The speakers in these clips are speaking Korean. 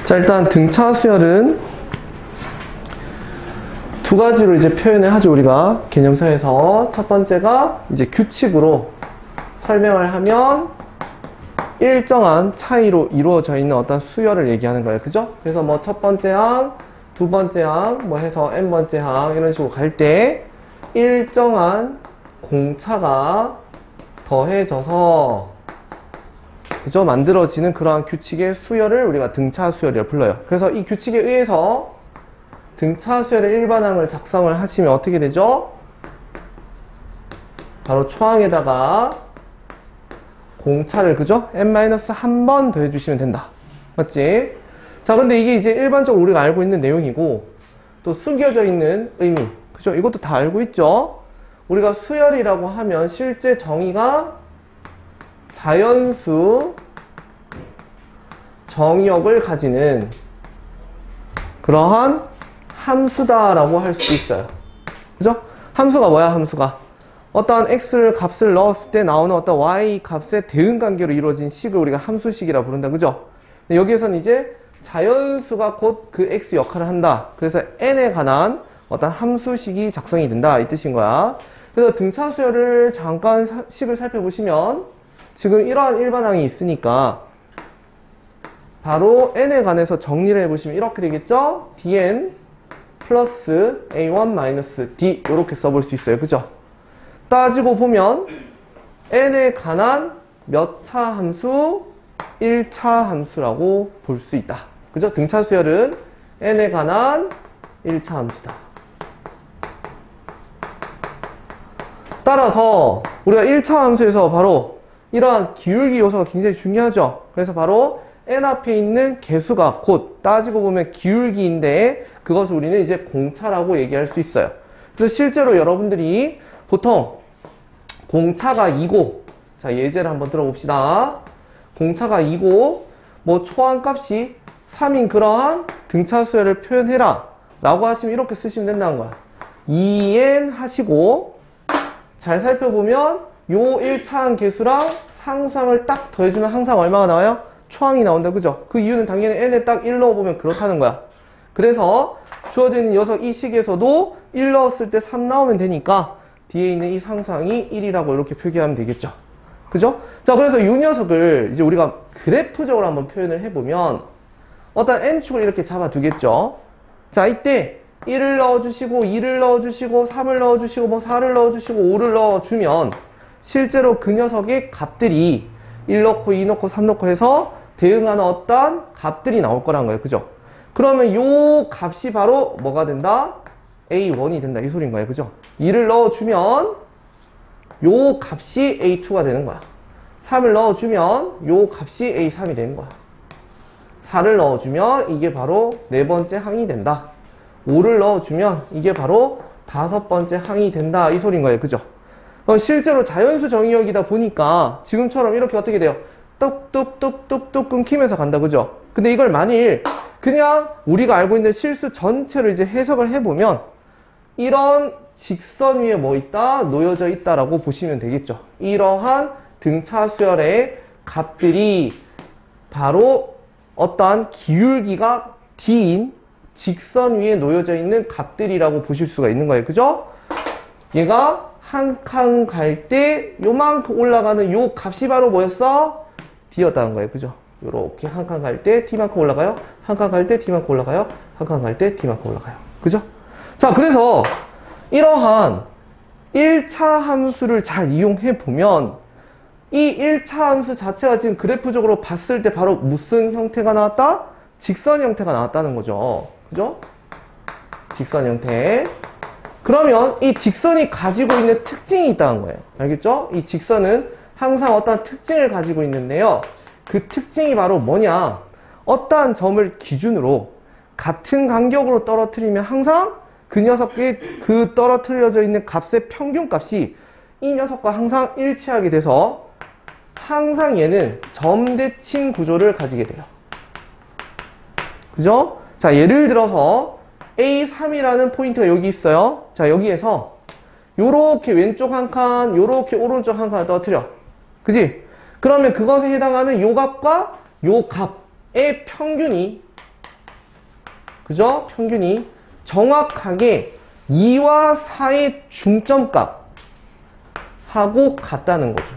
자, 일단 등차 수열은 두 가지로 이제 표현을 하죠, 우리가. 개념서에서. 첫 번째가 이제 규칙으로 설명을 하면 일정한 차이로 이루어져 있는 어떤 수열을 얘기하는 거예요. 그죠? 그래서 뭐 첫 번째 항, 두 번째 항, 뭐 해서 n번째 항, 이런 식으로 갈 때 일정한 공차가 더해져서, 그죠? 만들어지는 그러한 규칙의 수열을 우리가 등차 수열이라고 불러요. 그래서 이 규칙에 의해서 등차 수열의 일반항을 작성을 하시면 어떻게 되죠? 바로 초항에다가 공차를, 그죠? n-1번 더해주시면 된다. 맞지? 자, 근데 이게 이제 일반적으로 우리가 알고 있는 내용이고, 또 숨겨져 있는 의미, 그죠? 이것도 다 알고 있죠? 우리가 수열이라고 하면 실제 정의가 자연수 정의역을 가지는 그러한 함수다라고 할 수 있어요. 그죠? 함수가 뭐야, 함수가? 어떠한 x를 값을 넣었을 때 나오는 어떤 y 값의 대응 관계로 이루어진 식을 우리가 함수식이라 부른다. 그죠? 여기에서는 이제 자연수가 곧 그 x 역할을 한다. 그래서 n에 관한 어떤 함수식이 작성이 된다. 이 뜻인 거야. 그래서 등차 수열을 잠깐 식을 살펴보시면 지금 이러한 일반항이 있으니까 바로 n에 관해서 정리를 해보시면 이렇게 되겠죠? dn 플러스 a1 마이너스 d 이렇게 써볼 수 있어요. 그죠? 따지고 보면 n에 관한 몇 차 함수? 1차 함수라고 볼 수 있다. 그죠? 등차 수열은 n에 관한 1차 함수다. 따라서 우리가 1차 함수에서 바로 이러한 기울기 요소가 굉장히 중요하죠. 그래서 바로 n 앞에 있는 개수가 곧 따지고 보면 기울기인데 그것을 우리는 이제 공차라고 얘기할 수 있어요. 그래서 실제로 여러분들이 보통 공차가 2고, 자, 예제를 한번 들어봅시다. 공차가 2고 뭐 초항값이 3인 그러한 등차 수열을 표현해라 라고 하시면 이렇게 쓰시면 된다는 거야. 2n 하시고 잘 살펴보면 요 1차항 개수랑 상수항을 딱 더해주면 항상 얼마가 나와요? 초항이 나온다. 그죠? 그 이유는 당연히 n에 딱 1 넣어보면 그렇다는 거야. 그래서 주어져 있는 녀석 이 식에서도 1 넣었을 때 3 나오면 되니까 뒤에 있는 이 상수항이 1이라고 이렇게 표기하면 되겠죠. 그죠? 자, 그래서 이 녀석을 이제 우리가 그래프적으로 한번 표현을 해보면 어떤 n축을 이렇게 잡아두겠죠. 자, 이때 1을 넣어주시고 2를 넣어주시고 3을 넣어주시고 뭐 4를 넣어주시고 5를 넣어주면 실제로 그 녀석의 값들이 1 넣고 2 넣고 3 넣고 해서 대응하는 어떤 값들이 나올 거란 거예요. 그죠? 그러면 요 값이 바로 뭐가 된다? A1이 된다. 이 소리인 거예요. 그죠? 2를 넣어주면 요 값이 A2가 되는 거야. 3을 넣어주면 요 값이 A3이 되는 거야. 4를 넣어주면 이게 바로 네 번째 항이 된다. 5를 넣어주면 이게 바로 다섯 번째 항이 된다. 이 소리인 거예요. 그죠? 실제로 자연수 정의역이다 보니까 지금처럼 이렇게 어떻게 돼요? 뚝뚝뚝뚝뚝 끊기면서 간다. 그죠? 근데 이걸 만일 그냥 우리가 알고 있는 실수 전체를 이제 해석을 해보면 이런 직선 위에 뭐 있다? 놓여져 있다라고 보시면 되겠죠. 이러한 등차 수열의 값들이 바로 어떠한 기울기가 D인 직선 위에 놓여져 있는 값들이라고 보실 수가 있는 거예요. 그죠? 얘가 한 칸 갈 때 요만큼 올라가는 요 값이 바로 뭐였어? D였다는 거예요. 그죠? 요렇게 한 칸 갈 때 T만큼 올라가요. 한 칸 갈 때 T만큼 올라가요. 한 칸 갈 때 T만큼 올라가요. 그죠? 자, 그래서 이러한 1차 함수를 잘 이용해 보면 이 1차 함수 자체가 지금 그래프적으로 봤을 때 바로 무슨 형태가 나왔다? 직선 형태가 나왔다는 거죠. 그죠? 직선 형태. 그러면 이 직선이 가지고 있는 특징이 있다는 거예요. 알겠죠? 이 직선은 항상 어떠한 특징을 가지고 있는데요. 그 특징이 바로 뭐냐? 어떠한 점을 기준으로 같은 간격으로 떨어뜨리면 항상 그 녀석의 그 떨어뜨려져 있는 값의 평균값이 이 녀석과 항상 일치하게 돼서 항상 얘는 점대칭 구조를 가지게 돼요. 그죠? 자, 예를 들어서 A3이라는 포인트가 여기 있어요. 자, 여기에서 요렇게 왼쪽 한 칸, 요렇게 오른쪽 한 칸을 떨어뜨려. 그지? 그러면 그것에 해당하는 요 값과 요 값의 평균이 그죠? 평균이 정확하게 2와 4의 중점값 하고 같다는 거죠.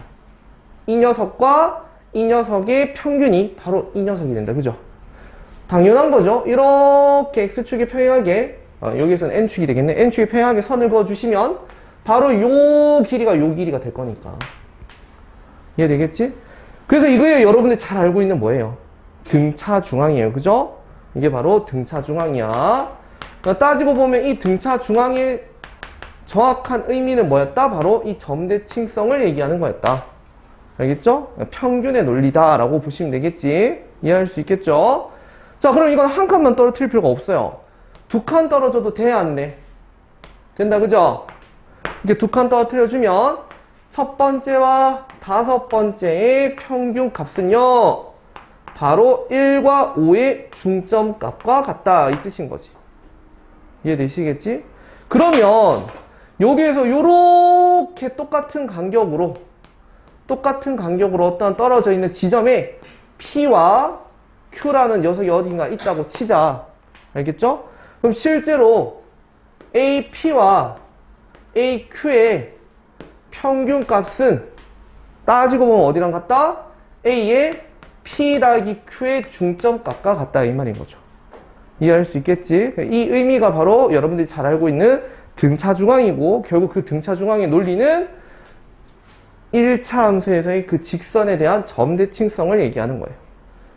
이 녀석과 이 녀석의 평균이 바로 이 녀석이 된다. 그죠? 당연한 거죠. 이렇게 x축에 평행하게 여기에서는 n축이 되겠네. n축에 평행하게 선을 그어주시면 바로 요 길이가 요 길이가 될 거니까. 이해되겠지? 그래서 이거에 여러분들 잘 알고 있는 뭐예요? 등차 중앙이에요. 그죠? 이게 바로 등차 중앙이야. 따지고 보면 이 등차 중앙의 정확한 의미는 뭐였다? 바로 이 점대칭성을 얘기하는 거였다. 알겠죠? 평균의 논리다 라고 보시면 되겠지. 이해할 수 있겠죠? 자, 그럼 이건 한 칸만 떨어뜨릴 필요가 없어요. 두 칸 떨어져도 돼, 안 돼? 된다, 그죠? 이렇게 두 칸 떨어뜨려주면 첫 번째와 다섯 번째의 평균 값은요, 바로 1과 5의 중점값과 같다, 이 뜻인 거지. 이해되시겠지? 그러면 여기에서 요렇게 똑같은 간격으로 어떤 떨어져 있는 지점에 P와 Q라는 녀석이 어딘가 있다고 치자. 알겠죠? 그럼 실제로 AP와 AQ의 평균 값은 따지고 보면 어디랑 같다? A의 P 더하기 Q의 중점값과 같다, 이 말인 거죠. 이해할 수 있겠지? 이 의미가 바로 여러분들이 잘 알고 있는 등차 중앙이고, 결국 그 등차 중앙의 논리는 1차 함수에서의 그 직선에 대한 점대칭성을 얘기하는 거예요.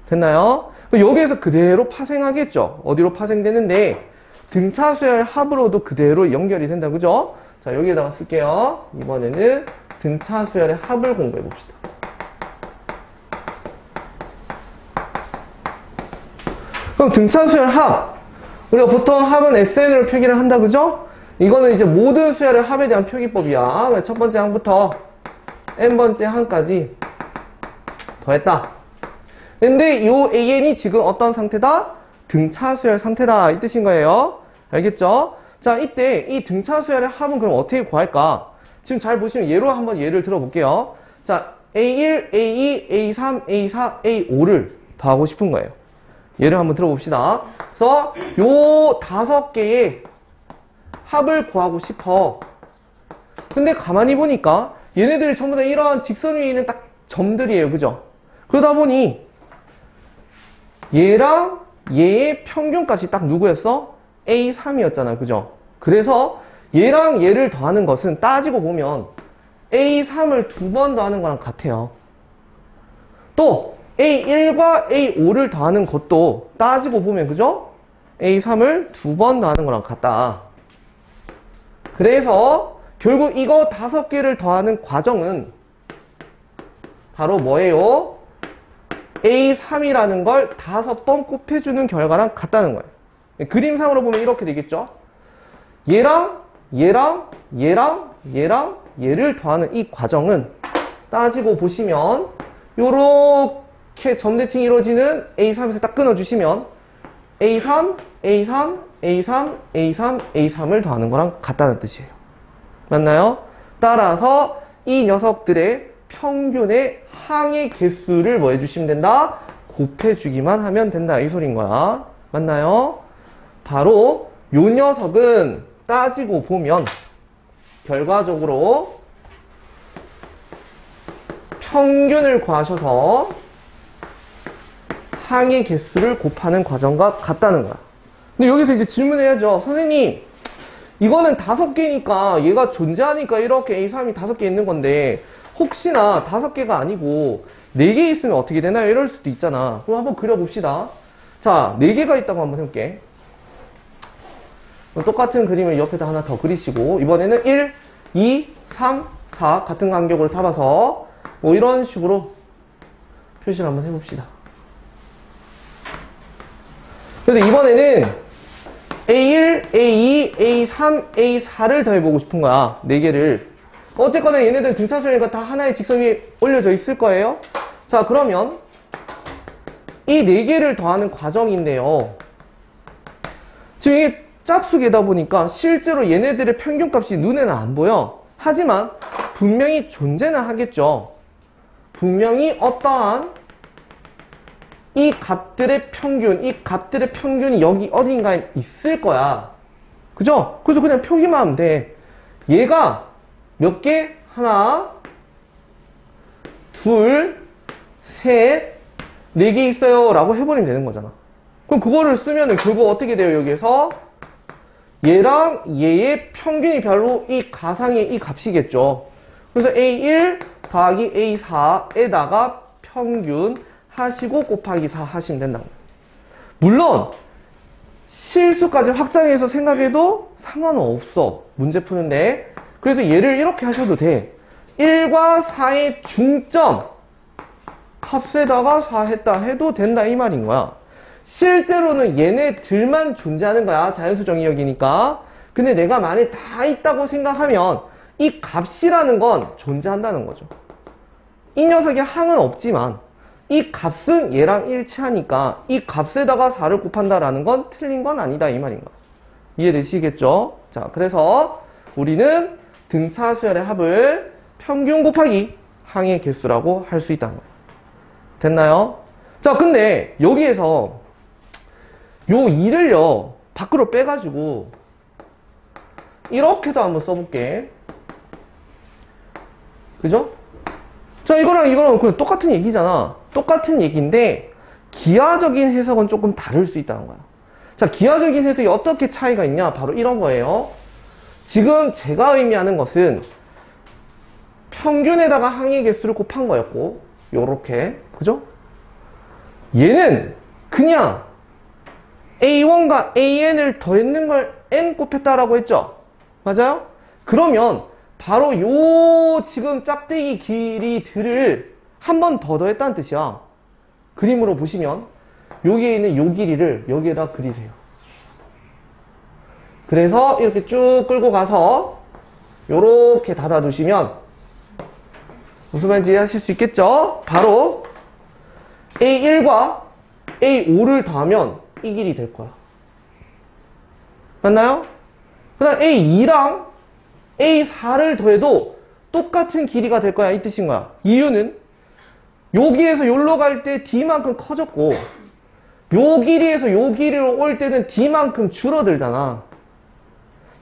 됐나요? 여기에서 그대로 파생하겠죠. 어디로 파생되는데 등차수열 합으로도 그대로 연결이 된다. 그죠? 자, 여기에다가 쓸게요. 이번에는 등차수열의 합을 공부해 봅시다. 그럼 등차수열 합, 우리가 보통 합은 SN으로 표기를 한다. 그죠? 이거는 이제 모든 수열의 합에 대한 표기법이야. 첫 번째 항부터 n번째 항까지 더했다. 근데 요 AN이 지금 어떤 상태다? 등차수열 상태다, 이 뜻인 거예요. 알겠죠? 자, 이때 이 등차수열의 합은 그럼 어떻게 구할까? 지금 잘 보시면 얘로 한번 예를 들어볼게요. 자, A1, A2, A3, A4, A5를 더하고 싶은 거예요. 예를 한번 들어봅시다. 그래서 요 5개의 합을 구하고 싶어. 근데 가만히 보니까 얘네들이 전부 다 이러한 직선 위에 있는 딱 점들이에요. 그죠? 그러다 보니 얘랑 얘의 평균값이 딱 누구였어? A3이었잖아. 그죠? 그래서 얘랑 얘를 더하는 것은 따지고 보면 A3을 2번 더하는 거랑 같아요. 또 A1과 A5를 더하는 것도 따지고 보면, 그죠? A3을 2번 더하는 거랑 같다. 그래서 결국 이거 5개를 더하는 과정은 바로 뭐예요? A3이라는 걸 5번 곱해주는 결과랑 같다는 거예요. 그림상으로 보면 이렇게 되겠죠? 얘랑 얘를 더하는 이 과정은 따지고 보시면 요렇게 점대칭이 이루어지는 A3에서 딱 끊어주시면 A3, A3, A3, A3, A3을 더하는 거랑 같다는 뜻이에요. 맞나요? 따라서 이 녀석들의 평균의 항의 개수를 뭐 해주시면 된다? 곱해주기만 하면 된다, 이 소리인 거야. 맞나요? 바로 요 녀석은 따지고 보면 결과적으로 평균을 구하셔서 항의 개수를 곱하는 과정과 같다는 거야. 근데 여기서 이제 질문해야죠. 선생님, 이거는 5개니까 얘가 존재하니까 이렇게 A3이 5개 있는 건데 혹시나 5개가 아니고 4개 있으면 어떻게 되나요? 이럴 수도 있잖아. 그럼 한번 그려봅시다. 자, 4개가 있다고 한번 해볼게. 똑같은 그림을 옆에다 하나 더 그리시고 이번에는 1, 2, 3, 4 같은 간격으로 잡아서 뭐 이런 식으로 표시를 한번 해봅시다. 그래서 이번에는 A1, A2, A3, A4를 더해보고 싶은 거야. 4개를. 어쨌거나 얘네들 등차수열이니까 다 하나의 직선 위에 올려져 있을 거예요. 자, 그러면 이 4개를 더하는 과정인데요. 지금 이게 짝수계다 보니까 실제로 얘네들의 평균값이 눈에는 안 보여. 하지만 분명히 존재는 하겠죠. 분명히 어떠한 이 값들의 평균이 여기 어딘가에 있을 거야. 그죠? 그래서 그냥 표기만 하면 돼. 얘가 몇 개? 하나, 둘, 셋, 네 개 있어요. 라고 해버리면 되는 거잖아. 그럼 그거를 쓰면은 결국 어떻게 돼요? 여기에서 얘랑 얘의 평균이 바로 이 가상의 이 값이겠죠. 그래서 A1 더하기 A4에다가 평균 하시고 곱하기 4 하시면 된다고. 물론 실수까지 확장해서 생각해도 상관은 없어. 문제 푸는데. 그래서 얘를 이렇게 하셔도 돼. 1과 4의 중점 값에다가 4 했다 해도 된다 이 말인 거야. 실제로는 얘네들만 존재하는 거야. 자연수 정의역이니까. 근데 내가 만일 다 있다고 생각하면 이 값이라는 건 존재한다는 거죠. 이 녀석의 항은 없지만 이 값은 얘랑 일치하니까 이 값에다가 4를 곱한다라는 건 틀린 건 아니다 이 말인 거야. 이해되시겠죠? 자, 그래서 우리는 등차 수열의 합을 평균 곱하기 항의 개수라고 할 수 있다는 거예요. 됐나요? 자, 근데 여기에서 요 2를요 밖으로 빼가지고 이렇게도 한번 써볼게. 그죠? 자, 이거랑 그냥 똑같은 얘기잖아. 똑같은 얘기인데 기하적인 해석은 조금 다를 수 있다는 거야. 자, 기하적인 해석이 어떻게 차이가 있냐? 바로 이런 거예요. 지금 제가 의미하는 것은 평균에다가 항의 개수를 곱한 거였고, 요렇게, 그죠? 얘는 그냥 A1과 AN을 더했는 걸 N 곱했다라고 했죠? 맞아요? 그러면 바로 요 지금 짝대기 길이들을 한 번 더 더했다는 뜻이야. 그림으로 보시면 여기에 있는 요 길이를 여기에다 그리세요. 그래서 이렇게 쭉 끌고 가서 요렇게 닫아 두시면 무슨 말인지 이해하실 수 있겠죠? 바로 A1과 A5를 더하면 이 길이 될 거야. 맞나요? 그 다음 A2랑 A4를 더해도 똑같은 길이가 될 거야 이 뜻인 거야. 이유는 여기에서 여기로 갈 때 D만큼 커졌고 요 길이에서 요 길이로 올 때는 D만큼 줄어들잖아.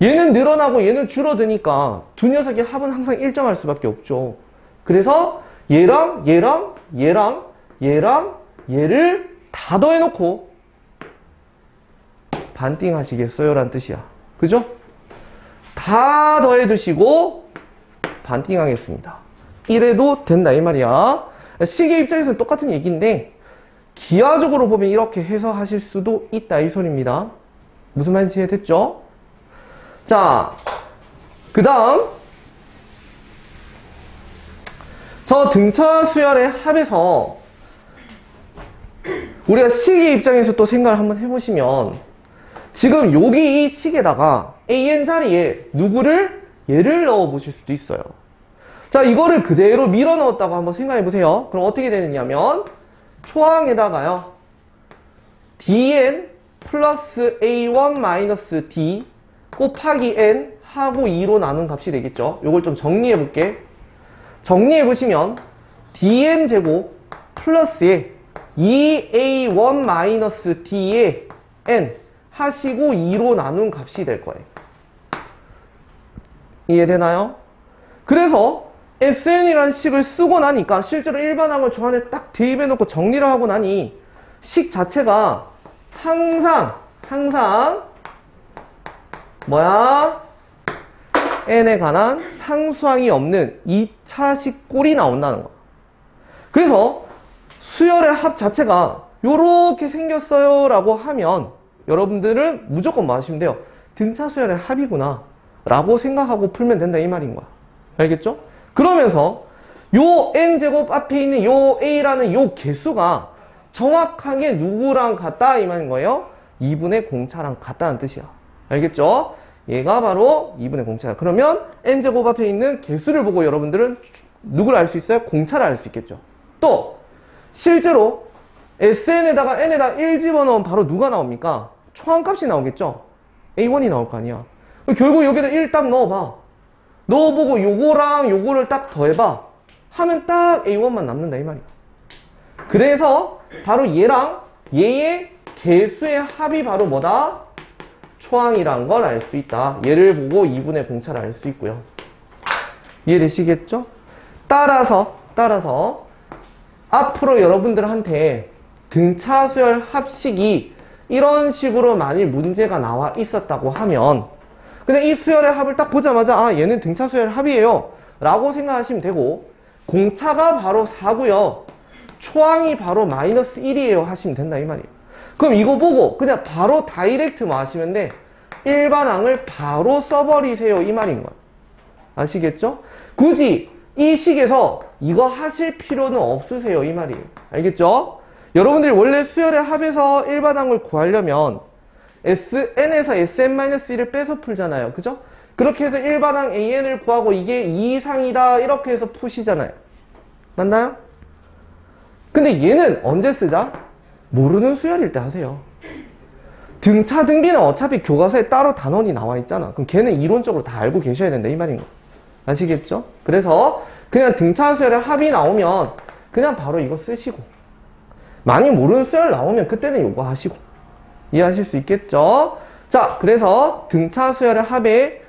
얘는 늘어나고 얘는 줄어드니까 두 녀석의 합은 항상 일정할 수밖에 없죠. 그래서 얘랑 얘랑 얘랑 얘랑 얘를 다 더해놓고 반띵 하시겠어요? 라는 뜻이야. 그죠? 다 더해두시고 반띵 하겠습니다. 이래도 된다 이 말이야. 시계 입장에서는 똑같은 얘기인데 기하적으로 보면 이렇게 해석하실 수도 있다 이 소리입니다. 무슨 말인지 이해됐죠? 자, 그 다음 저 등차 수열의 합에서 우리가 시계 입장에서 또 생각을 한번 해보시면 지금 여기 이 식에다가 AN 자리에 누구를? 얘를 넣어 보실 수도 있어요. 자, 이거를 그대로 밀어 넣었다고 한번 생각해 보세요. 그럼 어떻게 되느냐면 초항에다가요 DN 플러스 A1 마이너스 D 곱하기 N 하고 2로 나눈 값이 되겠죠. 요걸 좀 정리해 볼게. 정리해 보시면 DN 제곱 플러스에 2A1 마이너스 D의 N 하시고 2로 나눈 값이 될 거예요. 이해되나요? 그래서 SN이라는 식을 쓰고 나니까 실제로 일반항을 저 안에 딱 대입해 놓고 정리를 하고 나니 식 자체가 항상 뭐야? n에 관한 상수항이 없는 2차식 꼴이 나온다는 거야. 그래서 수열의 합 자체가 요렇게 생겼어요 라고 하면 여러분들은 무조건 뭐 하시면 돼요? 등차 수열의 합이구나 라고 생각하고 풀면 된다 이 말인 거야. 알겠죠? 그러면서 요 n제곱 앞에 있는 요 a라는 요 개수가 정확하게 누구랑 같다 이 말인 거예요? 2분의 공차랑 같다는 뜻이야. 알겠죠? 얘가 바로 2분의 공차야. 그러면 n제곱 앞에 있는 개수를 보고 여러분들은 누구를 알 수 있어요? 공차를 알 수 있겠죠. 또 실제로 SN에다가 n에다 1 집어넣으면 바로 누가 나옵니까? 초항값이 나오겠죠? A1이 나올 거 아니야. 결국 여기다 1 딱 넣어봐. 넣어보고 요거랑 요거를 딱 더해봐. 하면 딱 A1만 남는다 이 말이야. 그래서 바로 얘랑 얘의 개수의 합이 바로 뭐다? 초항이란 걸 알 수 있다. 얘를 보고 2분의 공차를 알 수 있고요. 이해되시겠죠? 따라서 앞으로 여러분들한테 등차 수열 합식이 이런 식으로 만일 문제가 나와 있었다고 하면 근데 이 수열의 합을 딱 보자마자 아 얘는 등차 수열 합이에요 라고 생각하시면 되고 공차가 바로 4고요 초항이 바로 마이너스 1이에요 하시면 된다 이 말이에요. 그럼 이거 보고 그냥 바로 다이렉트 뭐 하시면 돼? 일반항을 바로 써버리세요 이 말인 거야. 아시겠죠? 굳이 이 식에서 이거 하실 필요는 없으세요 이 말이에요. 알겠죠? 여러분들이 원래 수열의 합에서 일반항을 구하려면 Sn에서 Sn-1을 빼서 풀잖아요. 그죠? 그렇게 해서 일반항 AN을 구하고 이게 2 이상이다 이렇게 해서 푸시잖아요. 맞나요? 근데 얘는 언제 쓰자? 모르는 수열일 때 하세요. 등차 등비는 어차피 교과서에 따로 단원이 나와 있잖아. 그럼 걔는 이론적으로 다 알고 계셔야 된다 이 말인 거. 아시겠죠? 그래서 그냥 등차 수열의 합이 나오면 그냥 바로 이거 쓰시고 많이 모르는 수열 나오면 그때는 요거 하시고 이해하실 수 있겠죠? 자, 그래서 등차 수열의 합의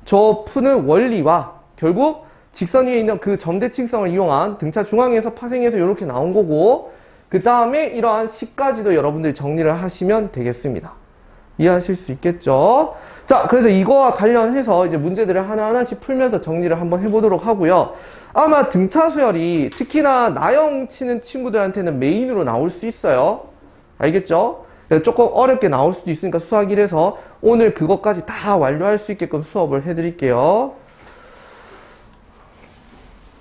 저 푸는 원리와 결국 직선 위에 있는 그 점대칭성을 이용한 등차 중앙에서 파생해서 이렇게 나온 거고 그 다음에 이러한 식까지도 여러분들이 정리를 하시면 되겠습니다. 이해하실 수 있겠죠? 자, 그래서 이거와 관련해서 이제 문제들을 하나하나씩 풀면서 정리를 한번 해보도록 하고요. 아마 등차 수열이 특히나 나영 치는 친구들한테는 메인으로 나올 수 있어요. 알겠죠? 조금 어렵게 나올 수도 있으니까 수학 1에서 오늘 그것까지 다 완료할 수 있게끔 수업을 해드릴게요.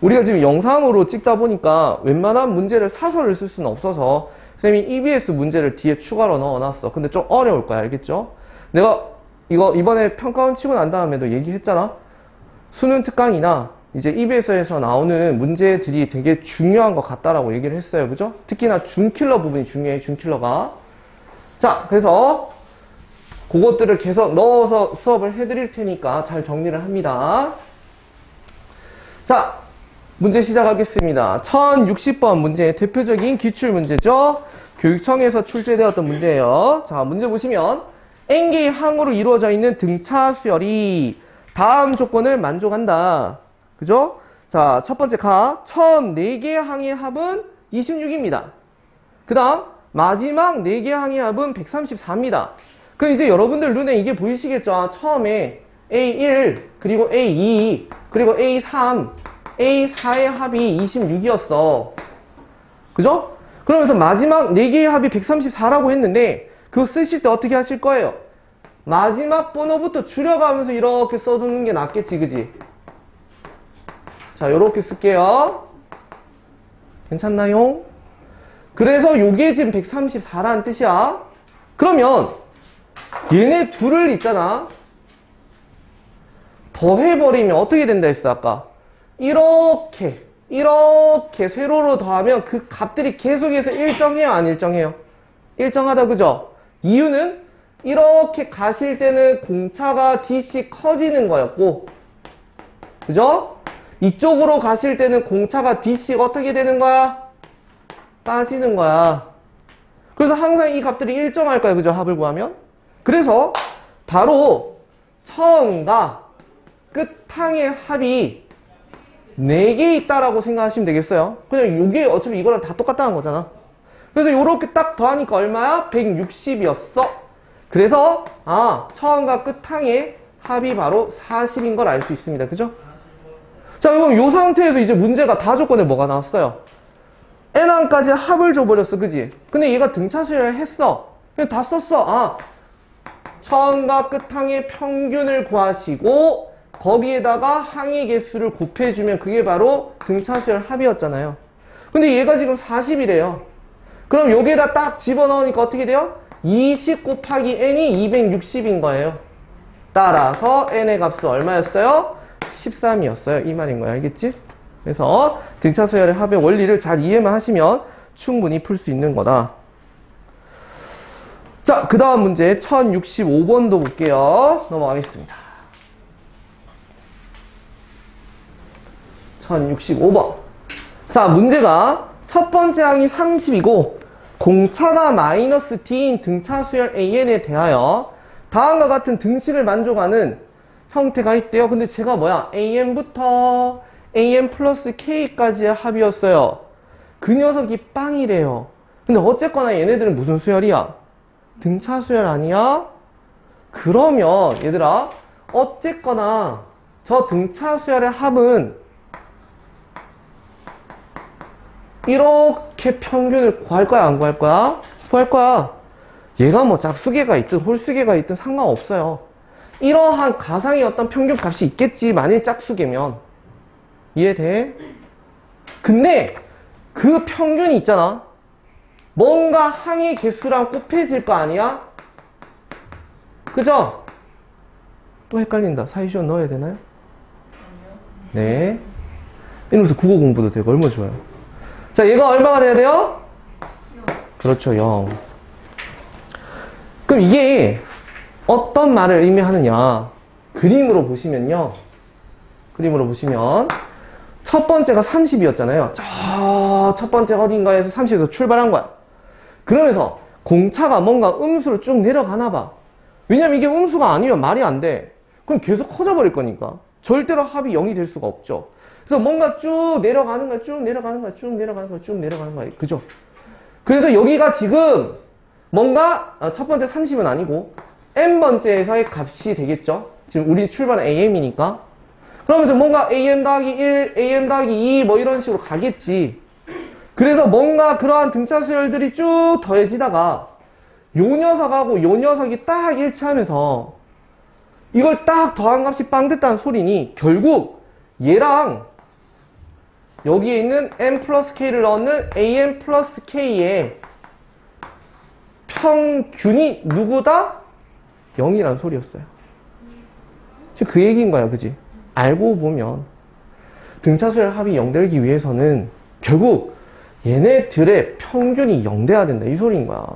우리가 지금 영상으로 찍다 보니까 웬만한 문제를 사설을 쓸 수는 없어서 쌤이 EBS 문제를 뒤에 추가로 넣어놨어. 근데 좀 어려울 거야. 알겠죠? 내가 이거 이번에 평가원 치고 난 다음에도 얘기했잖아. 수능 특강이나 이제 EBS에서 나오는 문제들이 되게 중요한 것 같다라고 얘기를 했어요. 그죠? 특히나 준킬러 부분이 중요해. 준킬러가. 자, 그래서 그것들을 계속 넣어서 수업을 해드릴 테니까 잘 정리를 합니다. 자, 문제 시작하겠습니다. 1060번 문제 대표적인 기출문제죠. 교육청에서 출제되었던 문제예요. 자, 문제 보시면 N개의 항으로 이루어져 있는 등차 수열이 다음 조건을 만족한다. 그죠? 자, 첫 번째 가 처음 4개의 항의 합은 26입니다. 그 다음 마지막 4개의 항의 합은 134입니다. 그럼 이제 여러분들 눈에 이게 보이시겠죠? 처음에 A1 그리고 A2 그리고 A3 A4의 합이 26이었어. 그죠? 그러면서 마지막 4개의 합이 134라고 했는데 그거 쓰실 때 어떻게 하실 거예요? 마지막 번호부터 줄여가면서 이렇게 써두는 게 낫겠지, 그지? 자, 요렇게 쓸게요. 괜찮나요? 그래서 요게 지금 134라는 뜻이야. 그러면 얘네 둘을 있잖아. 더해버리면 어떻게 된다 했어, 아까? 이렇게 세로로 더하면 그 값들이 계속해서 일정해요, 안 일정해요? 일정하다, 그죠? 이유는 이렇게 가실 때는 공차가 D씩 커지는 거였고, 그죠? 이쪽으로 가실 때는 공차가 D씩 어떻게 되는 거야? 빠지는 거야. 그래서 항상 이 값들이 일정할 거야, 그죠? 합을 구하면. 그래서 바로 처음과 끝항의 합이 4개 있다라고 생각하시면 되겠어요. 그냥 요게 어차피 이거랑 다 똑같다는 거잖아. 그래서 요렇게 딱 더하니까 얼마야? 160이었어. 그래서 처음과 끝항의 합이 바로 40인 걸 알 수 있습니다. 그죠? 자, 그럼 요 상태에서 이제 문제가 다 조건에 뭐가 나왔어요? N항까지 합을 줘버렸어. 그지? 근데 얘가 등차 수열을 했어. 그냥 다 썼어. 처음과 끝항의 평균을 구하시고 거기에다가 항의 개수를 곱해주면 그게 바로 등차 수열 합이었잖아요. 근데 얘가 지금 40이래요. 그럼 여기에다 딱 집어넣으니까 어떻게 돼요? 20 곱하기 n이 260인 거예요. 따라서 n의 값은 얼마였어요? 13이었어요. 이 말인 거예요. 알겠지? 그래서 등차 수열의 합의 원리를 잘 이해만 하시면 충분히 풀 수 있는 거다. 자, 그 다음 문제 1065번도 볼게요. 넘어가겠습니다. 1065번. 자, 문제가 첫 번째 항이 30이고 공차가 마이너스 D인 등차 수열 AN에 대하여 다음과 같은 등식을 만족하는 형태가 있대요. 근데 제가 뭐야? AN부터 AN 플러스 K까지의 합이었어요. 그 녀석이 빵이래요. 근데 어쨌거나 얘네들은 무슨 수열이야? 등차 수열 아니야? 그러면 얘들아 어쨌거나 저 등차 수열의 합은 이렇게 평균을 구할 거야 안 구할 거야? 구할 거야. 얘가 뭐 짝수계가 있든 홀수계가 있든 상관없어요. 이러한 가상의 어떤 평균 값이 있겠지 만일 짝수계면. 이해돼? 근데 그 평균이 있잖아. 뭔가 항의 개수랑 곱해질 거 아니야? 그죠? 또 헷갈린다. 사이시원 넣어야 되나요? 네. 이러면서 국어 공부도 되고 얼마나 좋아요. 자, 얘가 얼마가 돼야 돼요? 0. 그렇죠, 0. 그럼 이게 어떤 말을 의미하느냐? 그림으로 보시면요. 그림으로 보시면 첫 번째가 30이었잖아요. 저 첫 번째 어딘가에서 30에서 출발한 거야. 그러면서 공차가 뭔가 음수로 쭉 내려가나 봐. 왜냐면 이게 음수가 아니면 말이 안 돼. 그럼 계속 커져버릴 거니까. 절대로 합이 0이 될 수가 없죠. 그래서 뭔가 쭉 내려가는 거야, 쭉 내려가는 거야, 쭉 내려가는 거야, 쭉 내려가는 거야. 그죠? 그래서 여기가 지금 뭔가 첫 번째 30은 아니고 n번째에서의 값이 되겠죠? 지금 우리 출발은 am이니까. 그러면서 뭔가 am 더하기 1, am 더하기 2 뭐 이런 식으로 가겠지. 그래서 뭔가 그러한 등차 수열들이 쭉 더해지다가 요 녀석하고 요 녀석이 딱 일치하면서 이걸 딱 더한 값이 빵 됐다는 소리니 결국 얘랑 여기에 있는 m 플러스 k를 넣는 am 플러스 k의 평균이 누구다? 0이라는 소리였어요. 지금 그 얘기인 거야, 그지? 알고 보면 등차수열 합이 0 되기 위해서는 결국 얘네들의 평균이 0 돼야 된다 이 소리인 거야.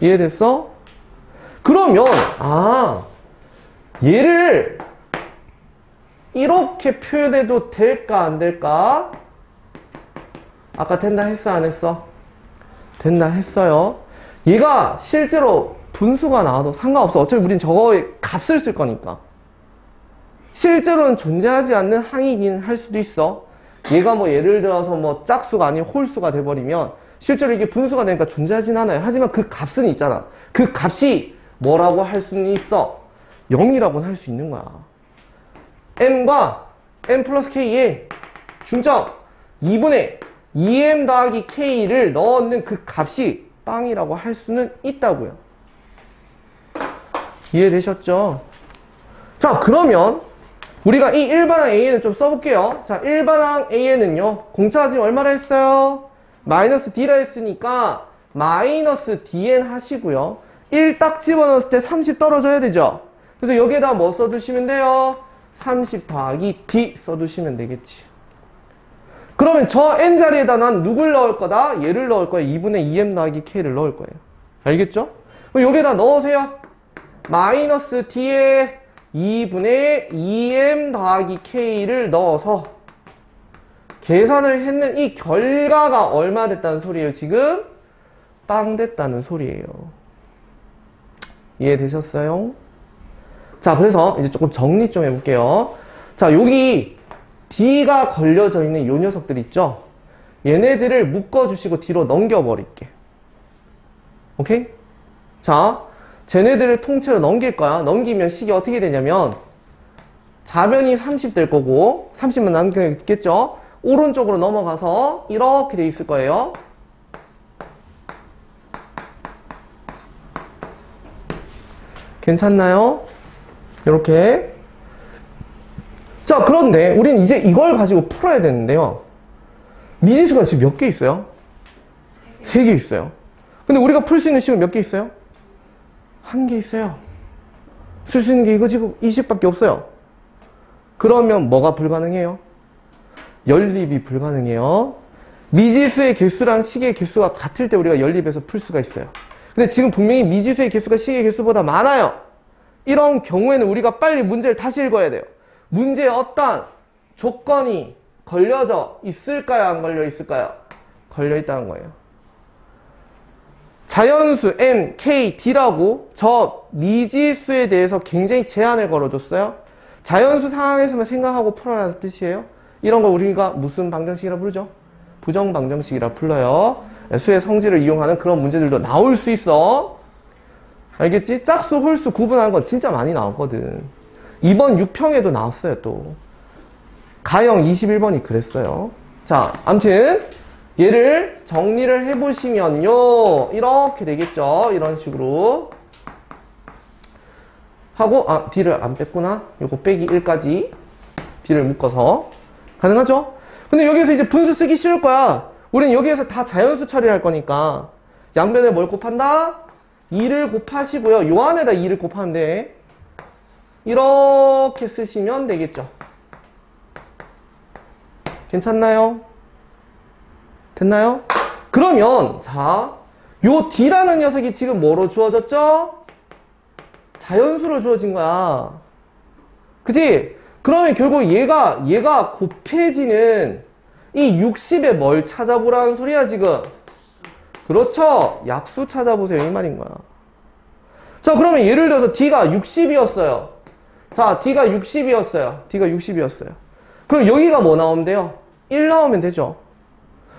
이해됐어? 그러면 얘를 이렇게 표현해도 될까 안 될까? 아까 된다 했어 안 했어? 된다 했어요. 얘가 실제로 분수가 나와도 상관없어. 어차피 우린 저거의 값을 쓸 거니까. 실제로는 존재하지 않는 항이긴 할 수도 있어. 얘가 뭐 예를 들어서 뭐 짝수가 아닌 홀수가 돼버리면 실제로 이게 분수가 되니까 존재하진 않아요. 하지만 그 값은 있잖아. 그 값이 뭐라고 할 수는 있어? 0이라고는 할 수 있는 거야. m과 m 플러스 k의 중점 2분의 2m 더하기 k를 넣는 그 값이 빵이라고 할 수는 있다고요. 이해되셨죠? 자, 그러면 우리가 이 일반항 AN을 좀 써볼게요. 자, 일반항 AN은요, 공차가 지금 얼마나 했어요? 마이너스 D라 했으니까 마이너스 DN 하시고요. 1 딱 집어넣었을 때 30 떨어져야 되죠? 그래서 여기에다 뭐 써두시면 돼요? 30 더하기 D 써두시면 되겠지. 그러면 저 N자리에다 난 누굴 넣을 거다? 얘를 넣을 거예요. 2분의 2M 더하기 K를 넣을 거예요. 알겠죠? 그럼 여기에다 넣으세요. 마이너스 D에 2분의 2M 더하기 K를 넣어서 계산을 했는 이 결과가 얼마 됐다는 소리예요? 지금 빵 됐다는 소리예요. 이해되셨어요? 자, 그래서 이제 조금 정리 좀 해볼게요. 자, 여기 D가 걸려져 있는 요 녀석들 있죠? 얘네들을 묶어주시고 뒤로 넘겨버릴게. 오케이? 자, 쟤네들을 통째로 넘길 거야. 넘기면 식이 어떻게 되냐면 좌변이 30 될 거고 30만 남겨있겠죠? 오른쪽으로 넘어가서 이렇게 돼 있을 거예요. 괜찮나요? 이렇게. 자, 그런데 우린 이제 이걸 가지고 풀어야 되는데요. 미지수가 지금 몇 개 있어요? 3개 있어요. 근데 우리가 풀 수 있는 식은 몇 개 있어요? 1개 있어요. 쓸 수 있는 게 이거 지금 20밖에 없어요. 그러면 뭐가 불가능해요? 연립이 불가능해요. 미지수의 개수랑 식의 개수가 같을 때 우리가 연립해서 풀 수가 있어요. 근데 지금 분명히 미지수의 개수가 식의 개수보다 많아요. 이런 경우에는 우리가 빨리 문제를 다시 읽어야 돼요. 문제에 어떤 조건이 걸려져 있을까요? 안 걸려 있을까요? 걸려있다는 거예요. 자연수 M, K, D라고 저 미지수에 대해서 굉장히 제한을 걸어줬어요. 자연수 상황에서만 생각하고 풀어라는 뜻이에요. 이런 거 우리가 무슨 방정식이라 부르죠? 부정방정식이라 불러요. 수의 성질을 이용하는 그런 문제들도 나올 수 있어. 알겠지? 짝수, 홀수 구분하는 건 진짜 많이 나왔거든. 이번 6평에도 나왔어요, 또. 가형 21번이 그랬어요. 자, 아무튼 얘를 정리를 해보시면요. 이렇게 되겠죠. 이런 식으로. 하고, D를 안 뺐구나. 요거 빼기 1까지 D를 묶어서. 가능하죠? 근데 여기에서 이제 분수 쓰기 쉬울 거야. 우린 여기에서 다 자연수 처리할 거니까. 양변에 뭘 곱한다? 2를 곱하시고요. 요 안에다 2를 곱하면 돼. 이렇게 쓰시면 되겠죠. 괜찮나요? 됐나요? 그러면 자, 요 D라는 녀석이 지금 뭐로 주어졌죠? 자연수로 주어진 거야. 그치? 그러면 결국 얘가 곱해지는 이 60에 뭘 찾아보라는 소리야 지금? 그렇죠. 약수 찾아보세요 이 말인 거야. 자, 그러면 예를 들어서 D가 60이었어요. 자, D가 60이었어요. D가 60이었어요. 그럼 여기가 뭐 나오면 돼요? 1 나오면 되죠.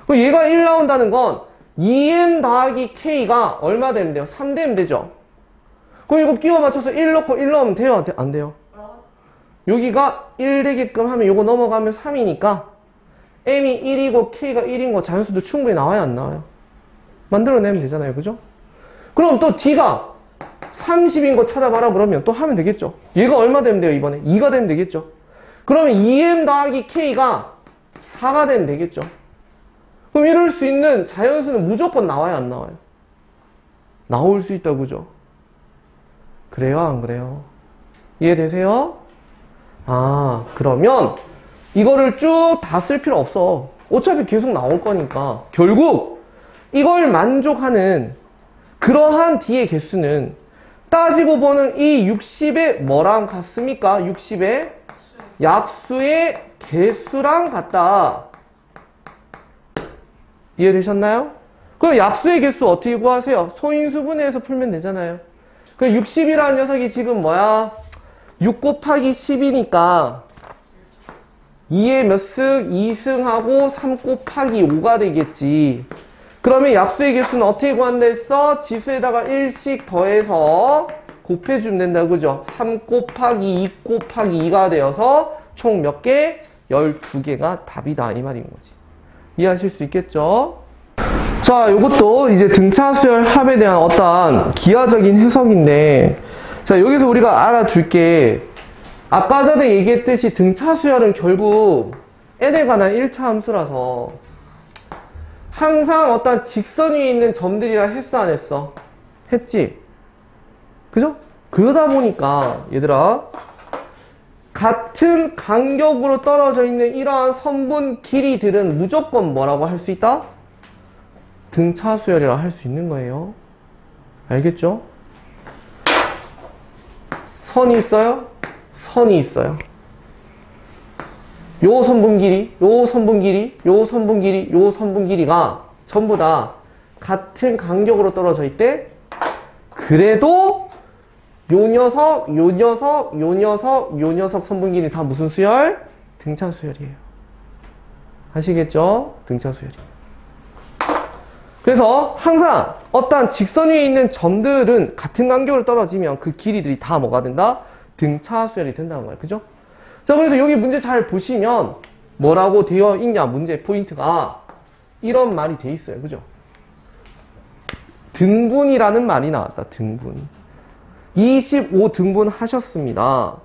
그럼 얘가 1 나온다는 건 2m 더하기 K가 얼마 되면 돼요? 3 되면 되죠. 그럼 이거 끼워 맞춰서 1 넣고 1 넣으면 돼요? 안 돼요? 여기가 1 되게끔 하면 요거 넘어가면 3이니까 M이 1이고 K가 1인 거 자연수도 충분히 나와요? 안 나와요? 만들어내면 되잖아요. 그죠? 그럼 또 D가 30인 거 찾아봐라 그러면 또 하면 되겠죠. 얘가 얼마 되면 돼요? 이번에 2가 되면 되겠죠. 그러면 2m 더하기 K가 4가 되면 되겠죠. 그럼 이럴 수 있는 자연수는 무조건 나와요? 안 나와요? 나올 수 있다. 그죠? 그래요? 안 그래요? 이해되세요? 그러면 이거를 쭉 다 쓸 필요 없어. 어차피 계속 나올 거니까. 결국 이걸 만족하는 그러한 D의 개수는 따지고 보는 이 60의 뭐랑 같습니까? 60의 약수의 개수랑 같다. 이해되셨나요? 그럼 약수의 개수 어떻게 구하세요? 소인수분해해서 풀면 되잖아요. 그 60이라는 녀석이 지금 뭐야? 6 곱하기 10이니까 2의 몇 승? 2승하고 3 곱하기 5가 되겠지. 그러면 약수의 개수는 어떻게 구한다 했어? 지수에다가 1씩 더해서 곱해주면 된다. 그죠? 3 곱하기 2 곱하기 2가 되어서 총 몇 개? 12개가 답이다. 이 말인 거지. 이해하실 수 있겠죠? 자, 요것도 이제 등차수열 합에 대한 어떤 기하적인 해석인데, 자, 여기서 우리가 알아둘 게, 아까 전에 얘기했듯이 등차수열은 결국 n에 관한 1차 함수라서 항상 어떤 직선 위에 있는 점들이라 했어 안 했어? 했지? 그죠? 그러다 보니까 얘들아, 같은 간격으로 떨어져 있는 이러한 선분 길이들은 무조건 뭐라고 할 수 있다? 등차수열이라 할 수 있는 거예요. 알겠죠? 선이 있어요? 선이 있어요. 요 선분 길이, 요 선분 길이, 요 선분 길이, 요 선분 길이가 전부 다 같은 간격으로 떨어져 있대. 그래도 요 녀석, 요 녀석, 요 녀석, 요 녀석 선분 길이 다 무슨 수열? 등차수열이에요. 아시겠죠? 등차수열이에요. 그래서 항상 어떤 직선 위에 있는 점들은 같은 간격으로 떨어지면 그 길이들이 다 뭐가 된다? 등차수열이 된다는 거예요. 그죠? 자, 그래서 여기 문제 잘 보시면 뭐라고 되어 있냐? 문제 포인트가 이런 말이 돼 있어요. 그죠? 등분이라는 말이 나왔다. 등분. 25등분 하셨습니다.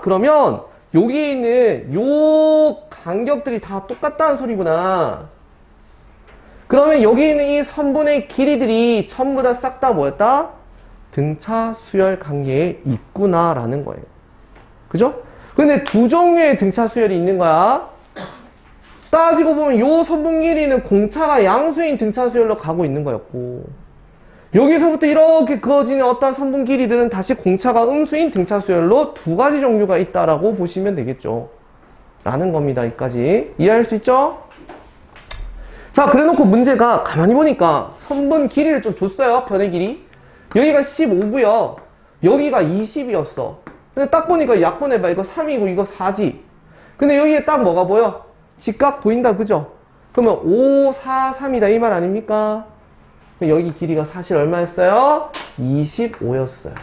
그러면 여기 있는 요 간격들이 다 똑같다는 소리구나. 그러면 여기 있는 이 선분의 길이들이 전부 다 싹 다 뭐였다? 등차수열 관계에 있구나라는 거예요. 그죠? 근데 두 종류의 등차수열이 있는 거야. 따지고 보면 요 선분 길이는 공차가 양수인 등차수열로 가고 있는 거였고, 여기서부터 이렇게 그어지는 어떤 선분 길이들은 다시 공차가 음수인 등차수열로 두 가지 종류가 있다라고 보시면 되겠죠. 라는 겁니다. 여기까지 이해할 수 있죠? 자, 그래 놓고 문제가 가만히 보니까 선분 길이를 좀 줬어요. 변의 길이. 여기가 15고요. 여기가 20이었어. 근데 딱 보니까 약분해봐. 이거 3이고 이거 4지. 근데 여기에 딱 뭐가 보여? 직각 보인다. 그죠? 그러면 5, 4, 3이다. 이 말 아닙니까? 여기 길이가 사실 얼마였어요? 25였어요.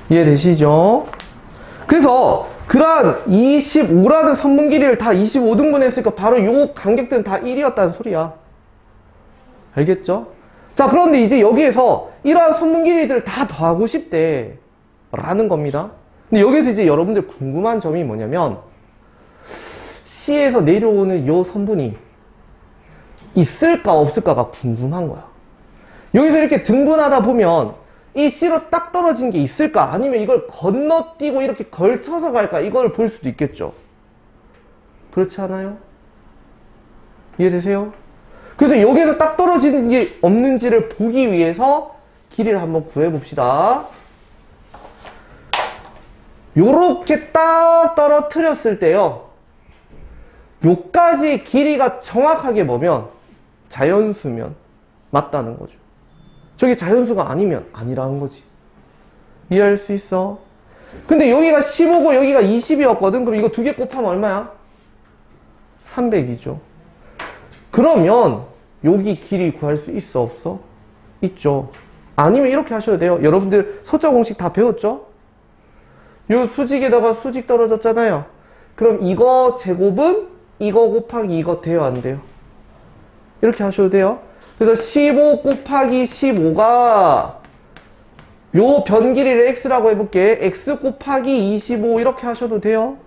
이해되시죠? 그래서 그런 25라는 선분 길이를 다 25등분 했으니까 바로 요 간격들은 다 1이었다는 소리야. 알겠죠? 자, 그런데 이제 여기에서 이러한 선분 길이들을 다 더하고 싶대 라는 겁니다. 근데 여기서 이제 여러분들 궁금한 점이 뭐냐면 C에서 내려오는 요 선분이 있을까 없을까가 궁금한 거야. 여기서 이렇게 등분하다 보면 이 C로 딱 떨어진 게 있을까? 아니면 이걸 건너뛰고 이렇게 걸쳐서 갈까? 이걸 볼 수도 있겠죠. 그렇지 않아요? 이해되세요? 그래서 여기에서 딱 떨어지는 게 없는지를 보기 위해서 길이를 한번 구해봅시다. 요렇게 딱 떨어뜨렸을 때요. 요까지 길이가 정확하게 뭐면 자연수면 맞다는 거죠. 저게 자연수가 아니면 아니라는 거지. 이해할 수 있어? 근데 여기가 15고 여기가 20이었거든. 그럼 이거 두 개 곱하면 얼마야? 300이죠. 그러면 여기 길이 구할 수 있어 없어? 있죠. 아니면 이렇게 하셔도 돼요. 여러분들 소자 공식 다 배웠죠? 요 수직에다가 수직 떨어졌잖아요. 그럼 이거 제곱은 이거 곱하기 이거 돼요 안 돼요? 이렇게 하셔도 돼요. 그래서 15 곱하기 15가 요 변 길이를 x라고 해볼게. x 곱하기 25 이렇게 하셔도 돼요.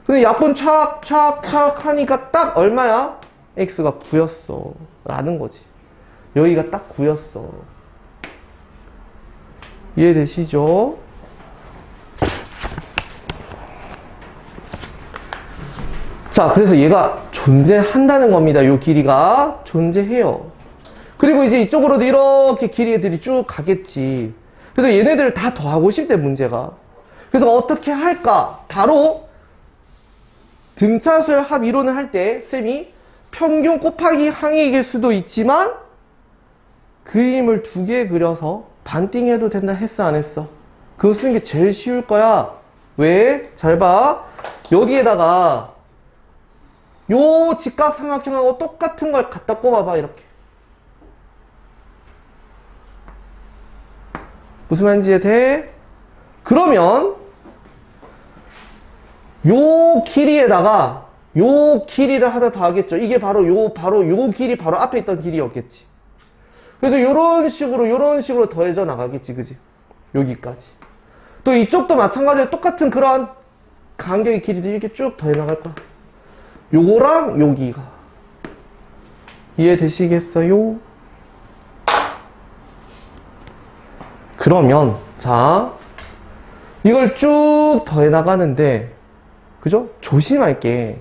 근데 약분 착착착 하니까 딱 얼마야? x가 9였어 라는 거지. 여기가 딱 9였어. 이해되시죠? 자, 그래서 얘가 존재한다는 겁니다. 요 길이가 존재해요. 그리고 이제 이쪽으로도 이렇게 길이들이 쭉 가겠지. 그래서 얘네들을 다 더하고 싶대, 문제가. 그래서 어떻게 할까? 바로 등차수열 합 이론을 할 때 쌤이 평균 곱하기 항의 개수도 있지만 그림을 두 개 그려서 반띵해도 된다 했어 안 했어? 그거 쓰는 게 제일 쉬울 거야. 왜? 잘 봐. 여기에다가 요 직각삼각형하고 똑같은 걸 갖다 꼽아봐. 이렇게. 무슨 말인지 이해돼? 그러면 요 길이에다가 요 길이를 하나 더 하겠죠. 이게 바로 요 길이 바로 앞에 있던 길이었겠지. 그래서 요런 식으로 더해져 나가겠지. 그지? 여기까지. 또 이쪽도 마찬가지로 똑같은 그런 간격의 길이들이 이렇게 쭉 더해 나갈 거야. 요거랑 여기가. 이해되시겠어요? 그러면 자 이걸 쭉 더해 나가는데 그죠? 조심할 게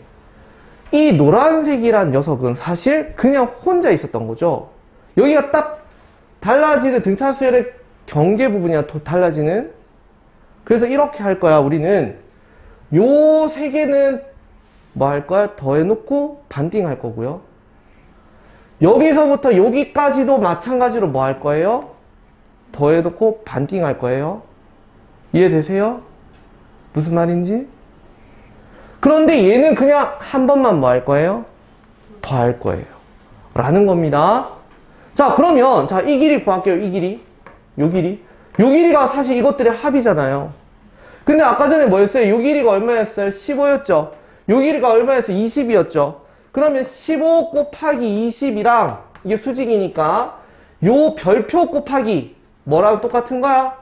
이 노란색이란 녀석은 사실 그냥 혼자 있었던 거죠. 여기가 딱 달라지는 등차수열의 경계 부분이야. 달라지는. 그래서 이렇게 할 거야. 우리는 요 세 개는 뭐 할 거야? 더해놓고 반띵 할 거고요. 여기서부터 여기까지도 마찬가지로 뭐 할 거예요? 더해놓고 반띵 할 거예요. 이해되세요? 무슨 말인지? 그런데 얘는 그냥 한 번만 뭐 할 거예요? 더 할 거예요. 라는 겁니다. 자, 그러면 자, 이 길이 구할게요. 이 길이. 요 길이. 요 길이가 사실 이것들의 합이잖아요. 근데 아까 전에 뭐였어요? 요 길이가 얼마였어요? 15였죠. 요 길이가 얼마였어요? 20이었죠. 그러면 15 곱하기 20이랑 이게 수직이니까 요 별표 곱하기 뭐랑 똑같은 거야?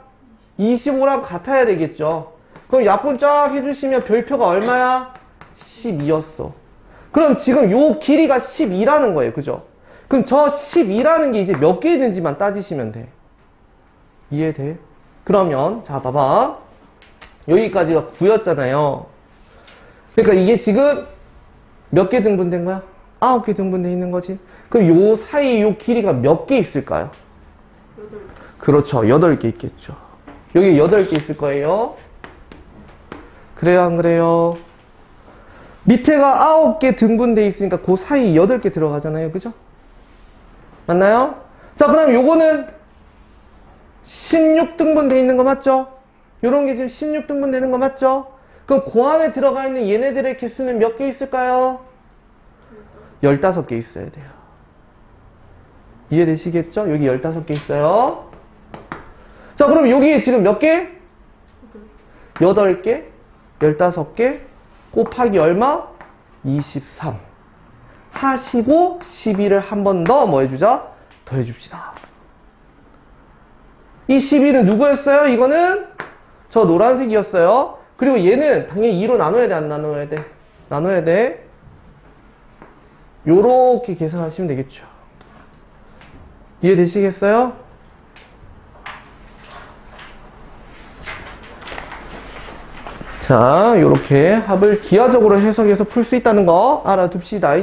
25랑 같아야 되겠죠. 그럼 약분 쫙 해주시면 별표가 얼마야? 12였어. 그럼 지금 요 길이가 12라는 거예요. 그죠? 그럼 저 12라는 게 이제 몇 개 있는지만 따지시면 돼. 이해돼? 그러면 자 봐봐. 여기까지가 9였잖아요. 그러니까 이게 지금 몇 개 등분된 거야? 9개 등분돼 있는 거지. 그럼 요 사이 요 길이가 몇 개 있을까요? 8개. 그렇죠. 8개 있겠죠. 여기 8개 있을 거예요. 그래요, 안 그래요? 밑에가 9개 등분돼 있으니까 그 사이 8개 들어가잖아요. 그죠? 맞나요? 자, 그 다음 요거는 16등분 돼 있는 거 맞죠? 요런 게 지금 16등분 되는 거 맞죠? 그럼 그 안에 들어가 있는 얘네들의 개수는 몇 개 있을까요? 15개 있어야 돼요. 이해되시겠죠? 여기 15개 있어요. 자, 그럼 여기에 지금 몇 개? 8개, 15개, 곱하기 얼마? 23. 하시고 12를 한 번 더 뭐 해주자? 더 해줍시다. 이 12는 누구였어요? 이거는 저 노란색이었어요. 그리고 얘는 당연히 2로 나눠야 돼, 안 나눠야 돼? 나눠야 돼. 요렇게 계산하시면 되겠죠. 이해되시겠어요? 자, 요렇게 합을 기하적으로 해석해서 풀 수 있다는 거 알아둡시다.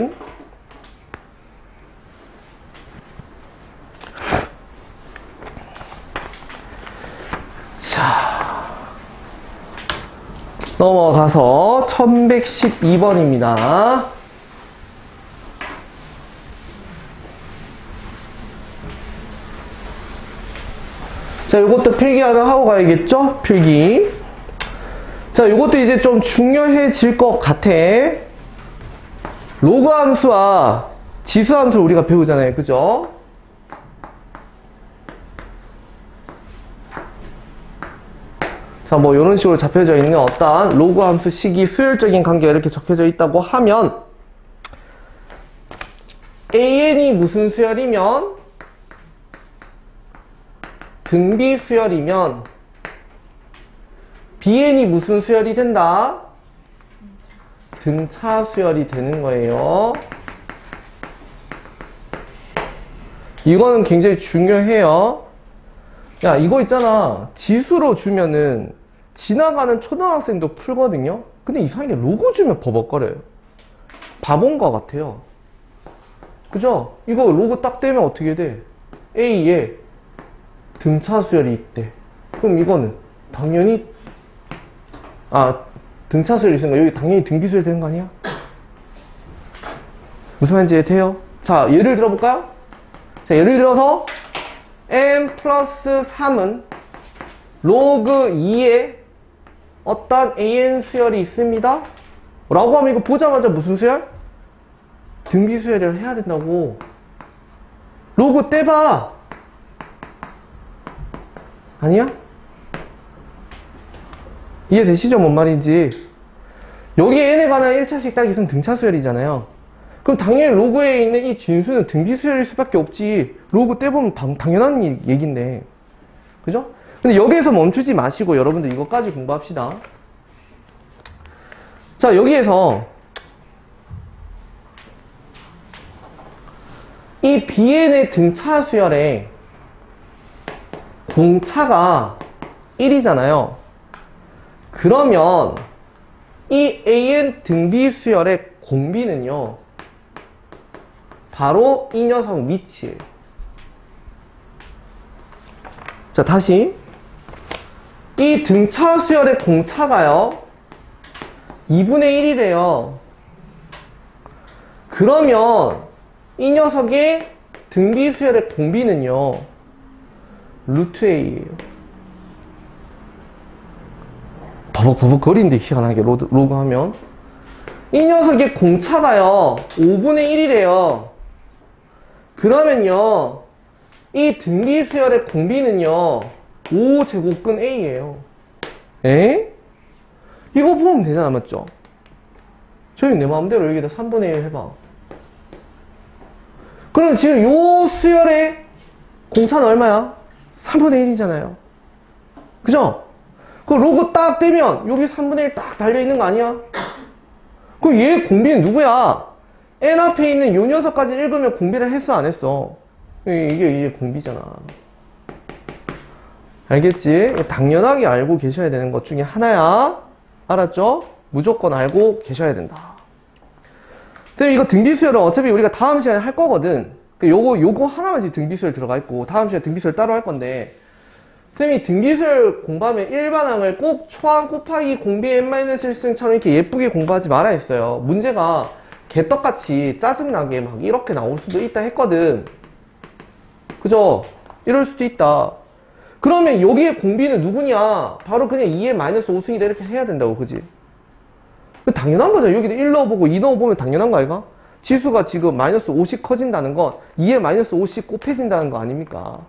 자, 넘어가서 1112번입니다. 자, 요것도 필기 하나 하고 가야겠죠? 필기. 자, 요것도 이제 좀 중요해질 것 같아. 로그 함수와 지수 함수를 우리가 배우잖아요. 그죠? 자, 뭐 이런 식으로 잡혀져 있는 어떤 로그 함수 식이 수열적인 관계가 이렇게 적혀져 있다고 하면 AN이 무슨 수열이면 등비 수열이면 BN이 무슨 수열이 된다? 등차 수열이 되는 거예요. 이거는 굉장히 중요해요. 야, 이거 있잖아. 지수로 주면은 지나가는 초등학생도 풀거든요. 근데 이상하게 로고 주면 버벅거려요. 바본 것 같아요. 그죠? 이거 로고 딱 떼면 어떻게 돼? A에 등차 수열이 있대. 그럼 이거는 당연히 등차 수열이 있으니까 여기 당연히 등비 수열이 되는 거 아니야? 무슨 말인지 돼요? 자, 예를 들어볼까요? 자, 예를 들어서 n 플러스 3은 로그 2에 어떤 an 수열이 있습니다. 라고 하면 이거 보자마자 무슨 수열? 등비 수열을 해야 된다고. 로그 떼봐. 아니야? 이해되시죠? 뭔 말인지. 여기 n에 관한 1차식 딱 있으면 등차 수열이잖아요. 그럼 당연히 로그에 있는 이 진수는 등비 수열일 수밖에 없지. 로그 떼보면 당연한 얘기인데. 그죠? 근데 여기에서 멈추지 마시고 여러분들 이것까지 공부합시다. 자, 여기에서 이 BN의 등차 수열에 공차가 1이잖아요. 그러면 이 AN 등비 수열의 공비는요, 바로 이 녀석 밑이에요. 자, 다시 이 등차 수열의 공차가요 2분의 1이래요. 그러면 이 녀석의 등비 수열의 공비는요 루트 A예요. 버벅버벅 거리는데 희한하게 로그 하면 이 녀석의 공차가요 5분의 1이래요. 그러면요 이 등비 수열의 공비는요 5제곱근 A예요. 에? 이거 보면 되잖아, 맞죠? 저희 내 마음대로 여기다 3분의 1 해봐. 그럼 지금 요 수열의 공차는 얼마야? 3분의 1이잖아요. 그죠? 그 로그 딱 떼면 여기 3분의 1 딱 달려있는 거 아니야? 그럼 얘 공비는 누구야? n 앞에 있는 요 녀석까지 읽으면 공비를 했어, 안 했어? 이게 공비잖아. 알겠지? 당연하게 알고 계셔야 되는 것 중에 하나야. 알았죠? 무조건 알고 계셔야 된다. 선생님, 이거 등비수열은 어차피 우리가 다음 시간에 할 거거든. 요거 하나만 지금 등비수열 들어가 있고, 다음 시간에 등비수열 따로 할 건데, 선생님이 등기술 공부하면 일반항을 꼭 초항 곱하기 공비 n-1승처럼 이렇게 예쁘게 공부하지 말아 했어요. 문제가 개떡같이 짜증나게 막 이렇게 나올 수도 있다 했거든. 그죠? 이럴 수도 있다. 그러면 여기에 공비는 누구냐? 바로 그냥 2n-5승이다 이렇게 해야 된다고. 그지? 당연한 거죠. 여기도 1 넣어보고 2 넣어보면 당연한 거 아이가? 지수가 지금 -50 커진다는 건 2n-50 곱해진다는 거 아닙니까?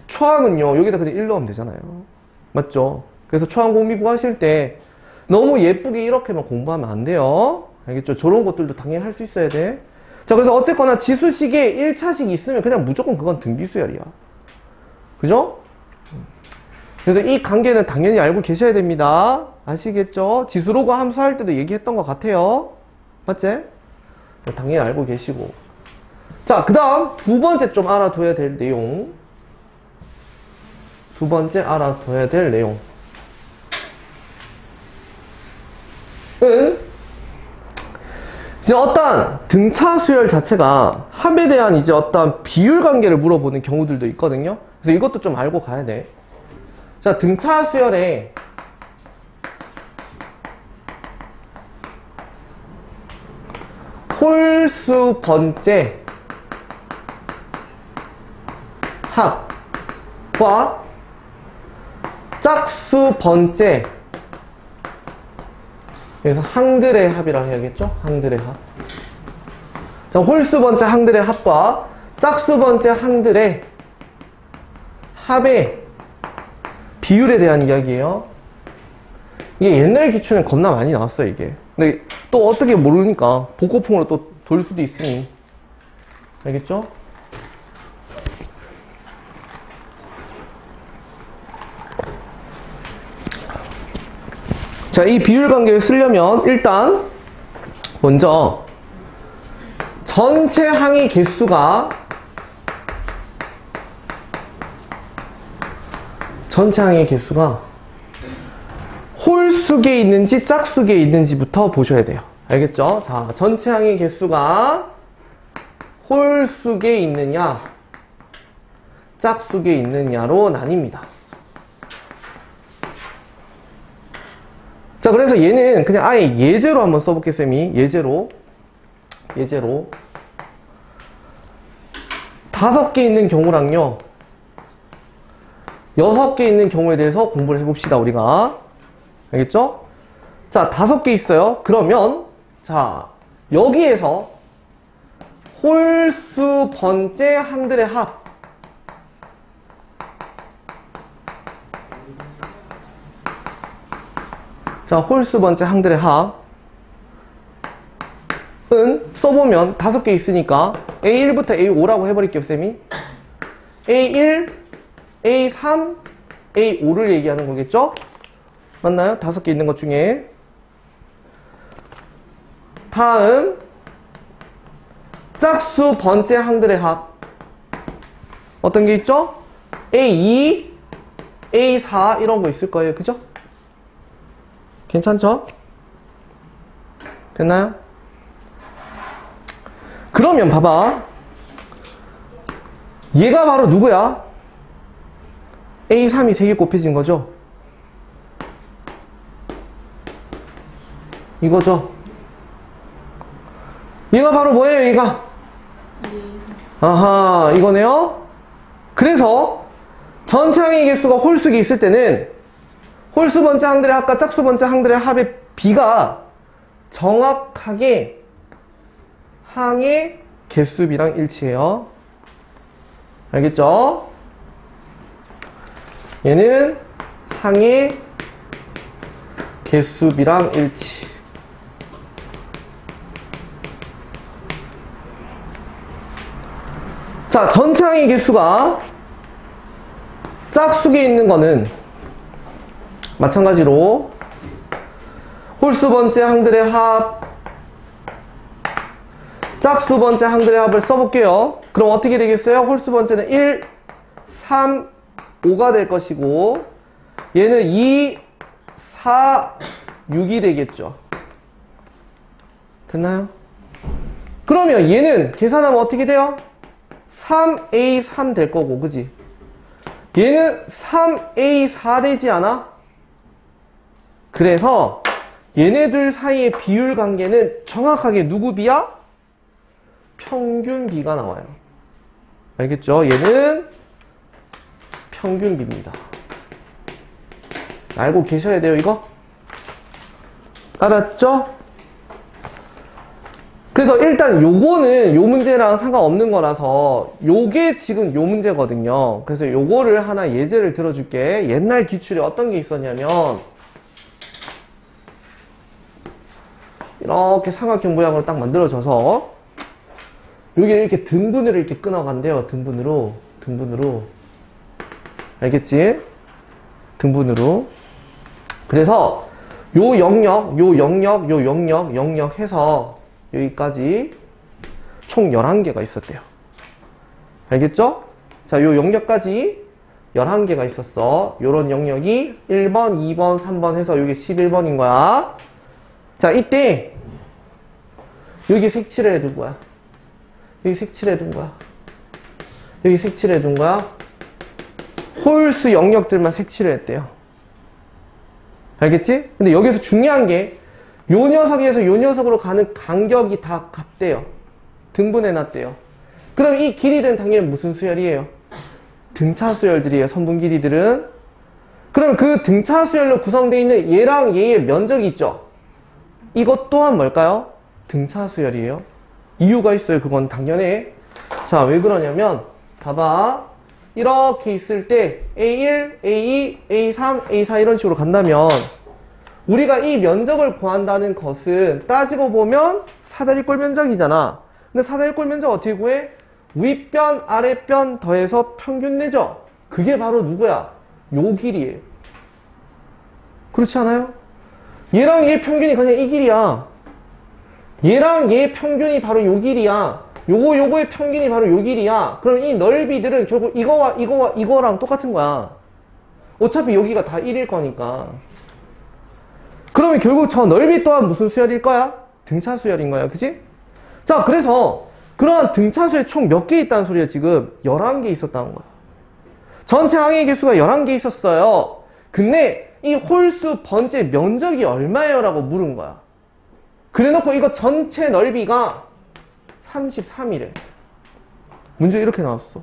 초항은요, 여기다 그냥 1 넣으면 되잖아요. 맞죠? 그래서 초항 공비 구하실 때 너무 예쁘게 이렇게만 공부하면 안 돼요. 알겠죠? 저런 것들도 당연히 할 수 있어야 돼. 자, 그래서 어쨌거나 지수식에 1차식 있으면 그냥 무조건 그건 등비수열이야. 그죠? 그래서 이 관계는 당연히 알고 계셔야 됩니다. 아시겠죠? 지수로그 함수할 때도 얘기했던 것 같아요. 맞지? 당연히 알고 계시고. 자, 그 다음 두 번째 좀 알아둬야 될 내용. 두 번째 알아둬야 될 내용은 이제 어떤 등차 수열 자체가 합에 대한 이제 어떤 비율 관계를 물어보는 경우들도 있거든요. 그래서 이것도 좀 알고 가야 돼. 자, 등차 수열에 홀수 번째 합과 짝수 번째, 그래서 항들의 합이라 해야겠죠? 항들의 합. 자, 홀수 번째 항들의 합과 짝수 번째 항들의 합의 비율에 대한 이야기예요. 이게 옛날 기출은 겁나 많이 나왔어요, 이게. 근데 또 어떻게 모르니까 복고풍으로 또 돌 수도 있으니. 알겠죠? 자, 이 비율 관계를 쓰려면 일단 먼저 전체 항의 개수가 홀수계에 있는지 짝수계에 있는지부터 보셔야 돼요. 알겠죠? 자, 전체 항의 개수가 홀수계에 있느냐 짝수계에 있느냐로 나뉩니다. 자, 그래서 얘는 그냥 아예 예제로 한번 써볼게, 쌤이. 예제로 5개 있는 경우랑요 6개 있는 경우에 대해서 공부를 해봅시다, 우리가. 알겠죠? 자, 5개 있어요. 그러면 자, 여기에서 홀수 번째 항들의 합, 자, 홀수 번째 항들의 합은 써보면 5개 있으니까 A1부터 A5라고 해버릴게요, 쌤이. A1, A3, A5를 얘기하는 거겠죠? 맞나요? 5개 있는 것 중에. 다음 짝수 번째 항들의 합 어떤 게 있죠? A2, A4 이런 거 있을 거예요. 그죠? 괜찮죠? 됐나요? 그러면 봐봐. 얘가 바로 누구야? A3이 3개 곱해진 거죠? 이거죠? 얘가 바로 뭐예요, 얘가? 아하, 이거네요? 그래서 전체 항의 개수가 홀수기 있을 때는 홀수 번째 항들의 합과 짝수 번째 항들의 합의 비가 정확하게 항의 개수비랑 일치해요. 알겠죠? 얘는 항의 개수비랑 일치. 자, 전체 항의 개수가 짝수기에 있는 거는 마찬가지로 홀수 번째 항들의 합, 짝수 번째 항들의 합을 써볼게요. 그럼 어떻게 되겠어요? 홀수 번째는 1, 3, 5가 될 것이고 얘는 2, 4, 6이 되겠죠. 됐나요? 그러면 얘는 계산하면 어떻게 돼요? 3A3 될 거고, 그지? 얘는 3A4 되지 않아? 그래서 얘네들 사이의 비율 관계는 정확하게 누구 비야? 평균 비가 나와요. 알겠죠? 얘는 평균 비입니다. 알고 계셔야 돼요, 이거? 알았죠? 그래서 일단 요거는 요 문제랑 상관없는 거라서 요게 지금 요 문제거든요. 그래서 요거를 하나 예제를 들어줄게. 옛날 기출에 어떤 게 있었냐면 이렇게 삼각형 모양으로 딱 만들어져서 여기를 이렇게 등분으로 이렇게 끊어간대요. 등분으로. 알겠지? 등분으로. 그래서 요 영역 해서 여기까지 총 11개가 있었대요. 알겠죠? 자, 요 영역까지 11개가 있었어. 요런 영역이 1번, 2번, 3번 해서 요게 11번인 거야. 자, 이때 여기 색칠을 해둔 거야. 여기 색칠을 해둔 거야. 여기 색칠을 해둔 거야. 홀수 영역들만 색칠을 했대요. 알겠지? 근데 여기서 중요한 게 요 녀석에서 요 녀석으로 가는 간격이 다 같대요. 등분해놨대요. 그럼 이 길이들은 당연히 무슨 수열이에요? 등차 수열들이에요. 선분 길이들은. 그럼 그 등차 수열로 구성되어 있는 얘랑 얘의 면적이 있죠? 이것 또한 뭘까요? 등차 수열이에요. 이유가 있어요. 그건 당연해. 자, 왜 그러냐면 봐봐. 이렇게 있을 때 A1, A2, A3, A4 이런 식으로 간다면 우리가 이 면적을 구한다는 것은 따지고 보면 사다리꼴 면적이잖아. 근데 사다리꼴 면적 어떻게 구해? 윗변, 아랫변 더해서 평균 내죠. 그게 바로 누구야? 요 길이에요. 그렇지 않아요? 얘랑 얘 평균이 그냥 이 길이야. 얘랑 얘 평균이 바로 요 길이야. 요거의 평균이 바로 요 길이야. 그럼 이 넓이들은 결국 이거랑 똑같은 거야. 어차피 여기가 다 1일 거니까. 그러면 결국 저 넓이 또한 무슨 수열일 거야? 등차 수열인 거야. 그치? 자, 그래서 그러한 등차 수열이 총 몇 개 있다는 소리야. 지금 11개 있었다는 거야. 전체 항의 개수가 11개 있었어요. 근데 이 홀수 번째 면적이 얼마예요? 라고 물은 거야. 그래놓고 이거 전체 넓이가 33이래. 문제 이렇게 나왔어.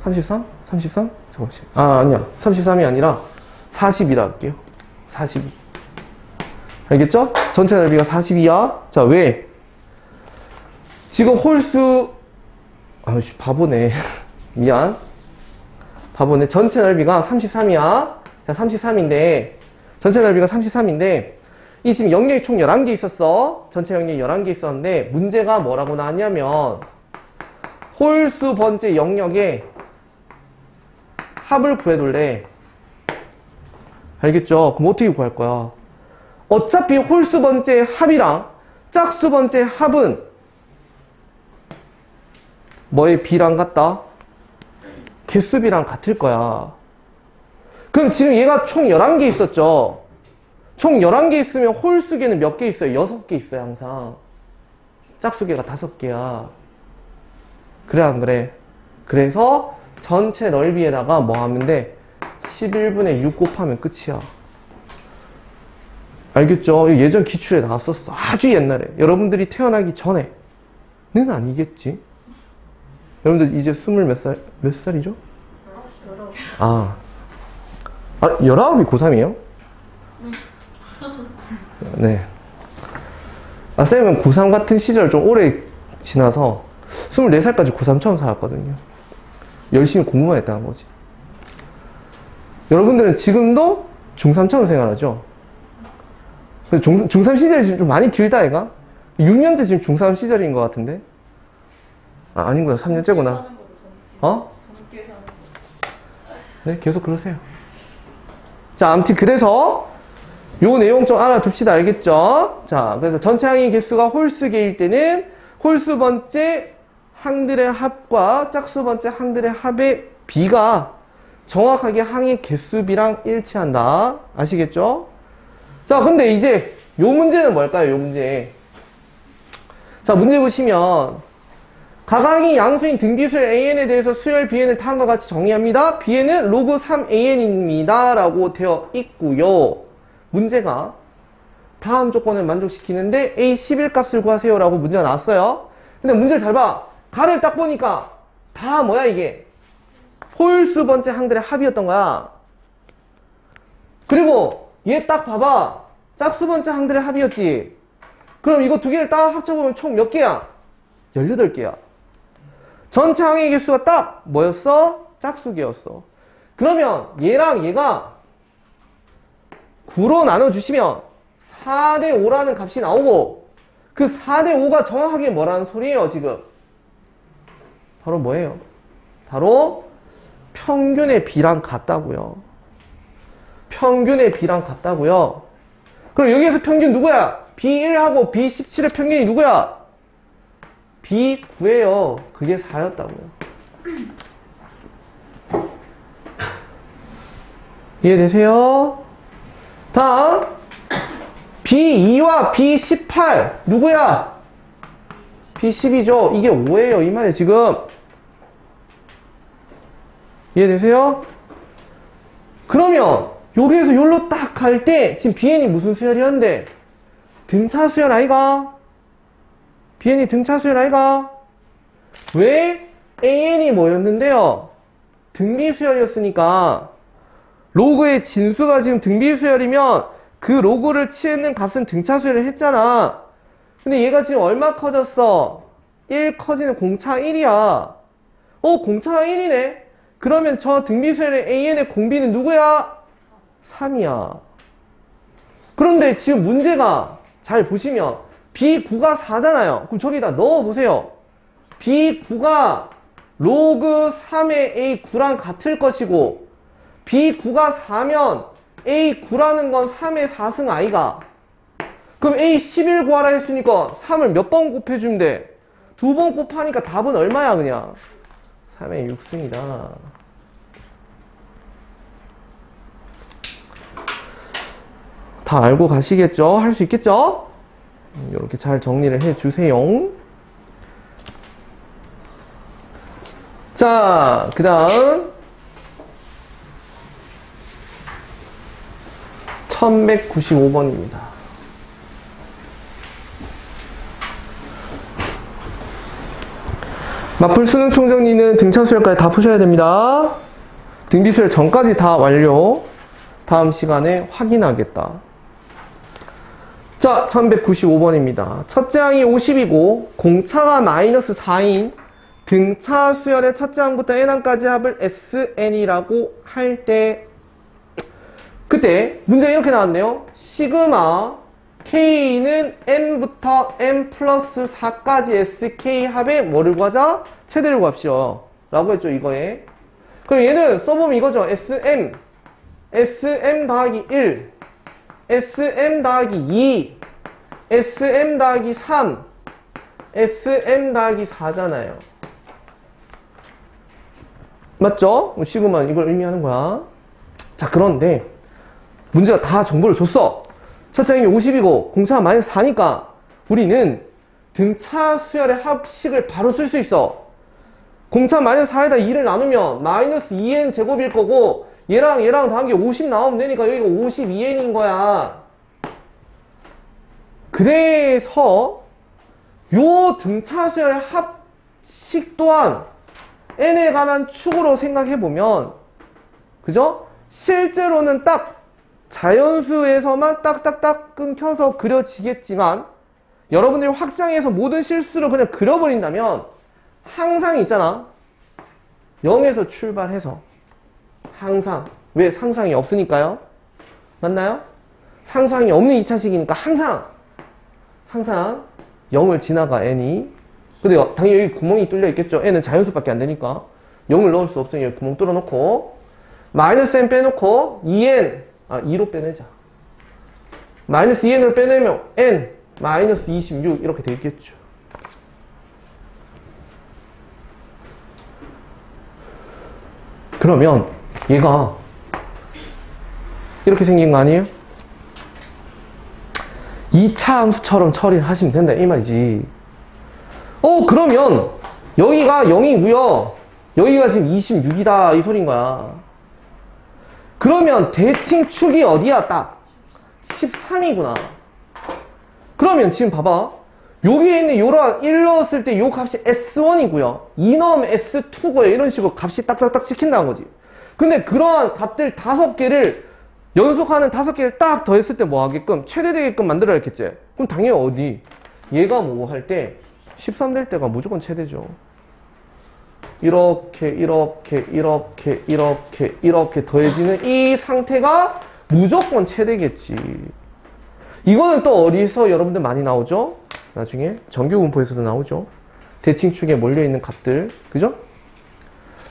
33? 33? 잠깐만. 아니야. 33이 아니라 40이라 할게요. 42. 알겠죠? 전체 넓이가 42야. 자, 왜? 지금 홀수 아이씨, 바보네. 미안. 바보네. 전체 넓이가 33이야. 자, 33인데 전체 넓이가 33인데 이 지금 영역이 총 11개 있었어. 전체 영역이 11개 있었는데 문제가 뭐라고 나왔냐면 홀수 번째 영역에 합을 구해둘래. 알겠죠? 그럼 어떻게 구할 거야? 어차피 홀수 번째 합이랑 짝수 번째 합은 뭐의 비랑 같다? 개수비랑 같을 거야. 그럼 지금 얘가 총 11개 있었죠? 총 11개 있으면 홀수계는 몇 개 있어요? 6개 있어요, 항상. 짝수계가 5개야. 그래, 안 그래? 그래서 전체 넓이에다가 뭐 하면 돼? 11분의 6 곱하면 끝이야. 알겠죠? 예전 기출에 나왔었어. 아주 옛날에. 여러분들이 태어나기 전에는 아니겠지? 여러분들 이제 20몇 살이죠? 19이 고3이에요? 네. 쌤은 고3 같은 시절 좀 오래 지나서 24살까지 고3 처음 살았거든요. 열심히 공부만 했다는 거지. 여러분들은 지금도 중3처럼 생활하죠? 중3 시절이 지금 좀 많이 길다, 얘가? 6년째 지금 중3 시절인 것 같은데? 아닌구나. 3년째구나. 어? 네, 계속 그러세요. 자, 아무튼 그래서 요 내용 좀 알아둡시다. 알겠죠? 자, 그래서 전체 항의 개수가 홀수계일 때는 홀수 번째 항들의 합과 짝수 번째 항들의 합의 비가 정확하게 항의 개수비랑 일치한다. 아시겠죠? 자, 근데 이제 요 문제는 뭘까요? 요 문제. 자, 문제 보시면 가강이 양수인 등비수열 AN에 대해서 수열 BN을 다음과 같이 정의합니다. BN은 로그 3AN입니다. 라고 되어 있고요. 문제가 다음 조건을 만족시키는데 A11 값을 구하세요. 라고 문제가 나왔어요. 근데 문제를 잘 봐. 가를 딱 보니까 다 뭐야 이게? 홀수 번째 항들의 합이었던 거야. 그리고 얘 딱 봐봐. 짝수 번째 항들의 합이었지. 그럼 이거 두 개를 딱 합쳐보면 총 몇 개야? 18개야. 전체 항의 개수가 딱 뭐였어? 짝수개였어. 그러면 얘랑 얘가 9로 나눠주시면 4대5라는 값이 나오고 그 4대5가 정확하게 뭐라는 소리예요 지금? 바로 뭐예요? 바로 평균의 B랑 같다고요. 평균의 B랑 같다고요. 그럼 여기에서 평균 누구야? B1하고 B17의 평균이 누구야? B9예요. 그게 4였다고요. 이해되세요? 다음 B2와 B18 누구야? B12죠. 이게 5예요. 이 말이에요 지금. 이해되세요? 그러면 여기에서 여기로 딱 갈 때 지금 BN이 무슨 수열이었는데? 등차 수열 아이가? BN이 등차 수열 아이가? 왜? AN이 뭐였는데요? 등비 수열이었으니까 로그의 진수가 지금 등비 수열이면 그 로그를 취했는 값은 등차 수열을 했잖아. 근데 얘가 지금 얼마 커졌어? 1 커지는 공차 1이야. 공차가 1이네? 그러면 저 등비 수열의 AN의 공비는 누구야? 3이야. 그런데 지금 문제가 잘 보시면 B9가 4잖아요. 그럼 저기다 넣어보세요. B9가 로그 3의 A9랑 같을 것이고 B9가 4면 A9라는 건 3의 4승 아이가. 그럼 A11 구하라 했으니까 3을 몇 번 곱해주면 돼? 2번 곱하니까 답은 얼마야 그냥? 3의 6승이다. 다 알고 가시겠죠? 할 수 있겠죠? 이렇게 잘 정리를 해주세요. 자, 그 다음 1195번입니다. 마플 수능 총정리는 등차 수열까지 다 푸셔야 됩니다. 등비 수열 전까지 다 완료. 다음 시간에 확인하겠다. 자, 1195번입니다. 첫째 항이 50이고 공차가 마이너스 4인 등차 수열의 첫째 항부터 n항까지 합을 SN이라고 할 때 그때 문제가 이렇게 나왔네요. 시그마 K는 N부터 N 플러스 4까지 SK 합의 뭐를 구하자? 최대를 구합시다. 라고 했죠, 이거에. 그럼 얘는 써보면 이거죠. SM 더하기 1, SM 더하기 2, SM 더하기 3, SM 더하기 4잖아요. 맞죠? 시그마는 이걸 의미하는 거야. 자, 그런데 문제가 다 정보를 줬어. 첫째 항이 50이고 공차가 마이너스 4니까 우리는 등차 수열의 합식을 바로 쓸 수 있어. 공차 마이너스 4에다 2를 나누면 마이너스 2n 제곱일 거고 얘랑 더한 게 50 나오면 되니까 여기가 52n인 거야. 그래서 요 등차 수열의 합식 또한 n에 관한 축으로 생각해보면 그죠? 실제로는 딱 자연수에서만 딱딱딱 끊겨서 그려지겠지만 여러분들이 확장해서 모든 실수를 그냥 그려버린다면 항상 있잖아. 0에서 출발해서 항상. 왜? 상수항이 없으니까요. 맞나요? 상수항이 없는 2차식이니까 항상 0을 지나가 n이. 근데 당연히 여기 구멍이 뚫려 있겠죠. n은 자연수밖에 안 되니까 0을 넣을 수 없으니 여기 구멍 뚫어놓고 마이너스 n 빼놓고 2n 2로 빼내자. 마이너스 2n을 빼내면 n 마이너스 26 이렇게 돼 있겠죠. 그러면 얘가 이렇게 생긴 거 아니에요? 2차 함수처럼 처리를 하시면 된다 이 말이지. 그러면 여기가 0이고요. 여기가 지금 26이다 이 소린 거야. 그러면 대칭축이 어디야? 딱 13이구나. 그러면 지금 봐봐. 여기에 있는 요런 1 넣었을 때 요 값이 S1이고요. 2 넣으면 S2고요. 이런 식으로 값이 딱딱딱 찍힌다는 거지. 근데 그러한 값들 5개를 연속하는 5개를 딱 더했을 때 뭐 하게끔? 최대 되게끔 만들어야 했겠지? 그럼 당연히 어디? 얘가 뭐 할 때 13 될 때가 무조건 최대죠. 이렇게 더해지는 이 상태가 무조건 최대겠지. 이거는 또 어디서 여러분들 많이 나오죠? 나중에 정규분포에서도 나오죠. 대칭축에 몰려있는 값들. 그죠?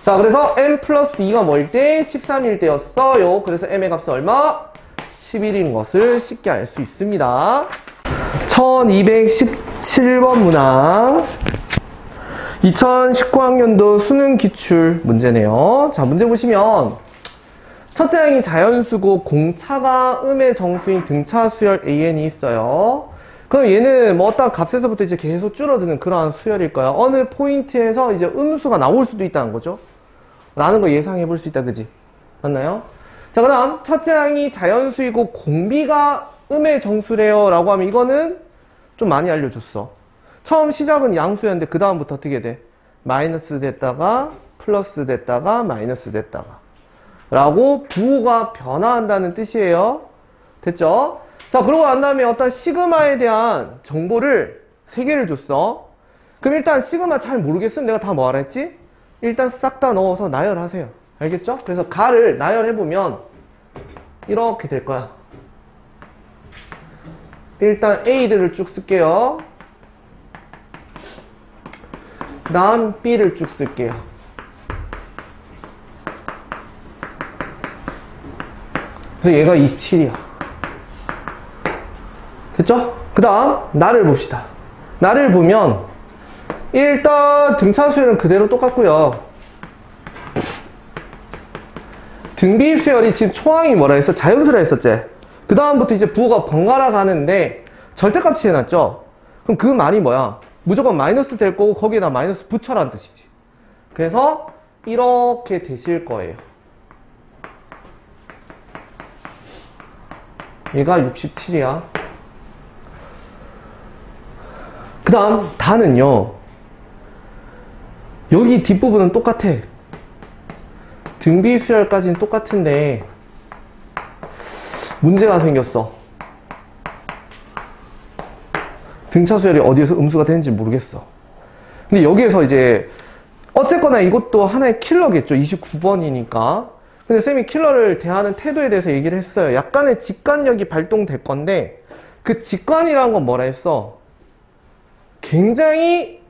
자, 그래서 m 플러스 2가 뭐일 때? 13일 때였어요. 그래서 m의 값은 얼마? 11인 것을 쉽게 알 수 있습니다. 1217번 문항 2019학년도 수능 기출 문제네요. 자, 문제 보시면 첫째 항이 자연수고 공차가 음의 정수인 등차 수열 AN이 있어요. 그럼 얘는 뭐 어떤 값에서부터 이제 계속 줄어드는 그러한 수열일 거야. 어느 포인트에서 이제 음수가 나올 수도 있다는 거죠. 라는 거 예상해 볼 수 있다, 그지? 맞나요? 자, 그 다음 첫째 항이 자연수이고 공비가 음의 정수래요 라고 하면 이거는 좀 많이 알려줬어. 처음 시작은 양수였는데 그 다음부터 어떻게 돼? 마이너스 됐다가 플러스 됐다가 마이너스 됐다가 라고 부호가 변화한다는 뜻이에요. 됐죠? 자, 그러고 난 다음에 어떤 시그마에 대한 정보를 3개를 줬어. 그럼 일단 시그마 잘 모르겠으면 내가 다 뭐하라 했지? 일단 싹 다 넣어서 나열하세요. 알겠죠? 그래서 가를 나열해보면 이렇게 될 거야. 일단 A들을 쭉 쓸게요. 그 다음 B를 쭉 쓸게요. 그래서 얘가 27이야. 됐죠? 그 다음 나를 봅시다. 나를 보면 일단 등차 수열은 그대로 똑같고요. 등비 수열이 지금 초항이 뭐라 했어? 자연수라 했었지? 그 다음부터 이제 부호가 번갈아 가는데 절대값치 해놨죠? 그럼 그 말이 뭐야? 무조건 마이너스 될 거고 거기에다 마이너스 붙여라는 뜻이지. 그래서 이렇게 되실 거예요. 얘가 67이야. 그 다음 다는요. 여기 뒷부분은 똑같아. 등비 수열까지는 똑같은데 문제가 생겼어. 등차 수열이 어디에서 음수가 되는지 모르겠어. 근데 여기에서 이제 어쨌거나 이것도 하나의 킬러겠죠. 29번이니까. 근데 쌤이 킬러를 대하는 태도에 대해서 얘기를 했어요. 약간의 직관력이 발동될 건데 그 직관이라는 건 뭐라 했어? 굉장히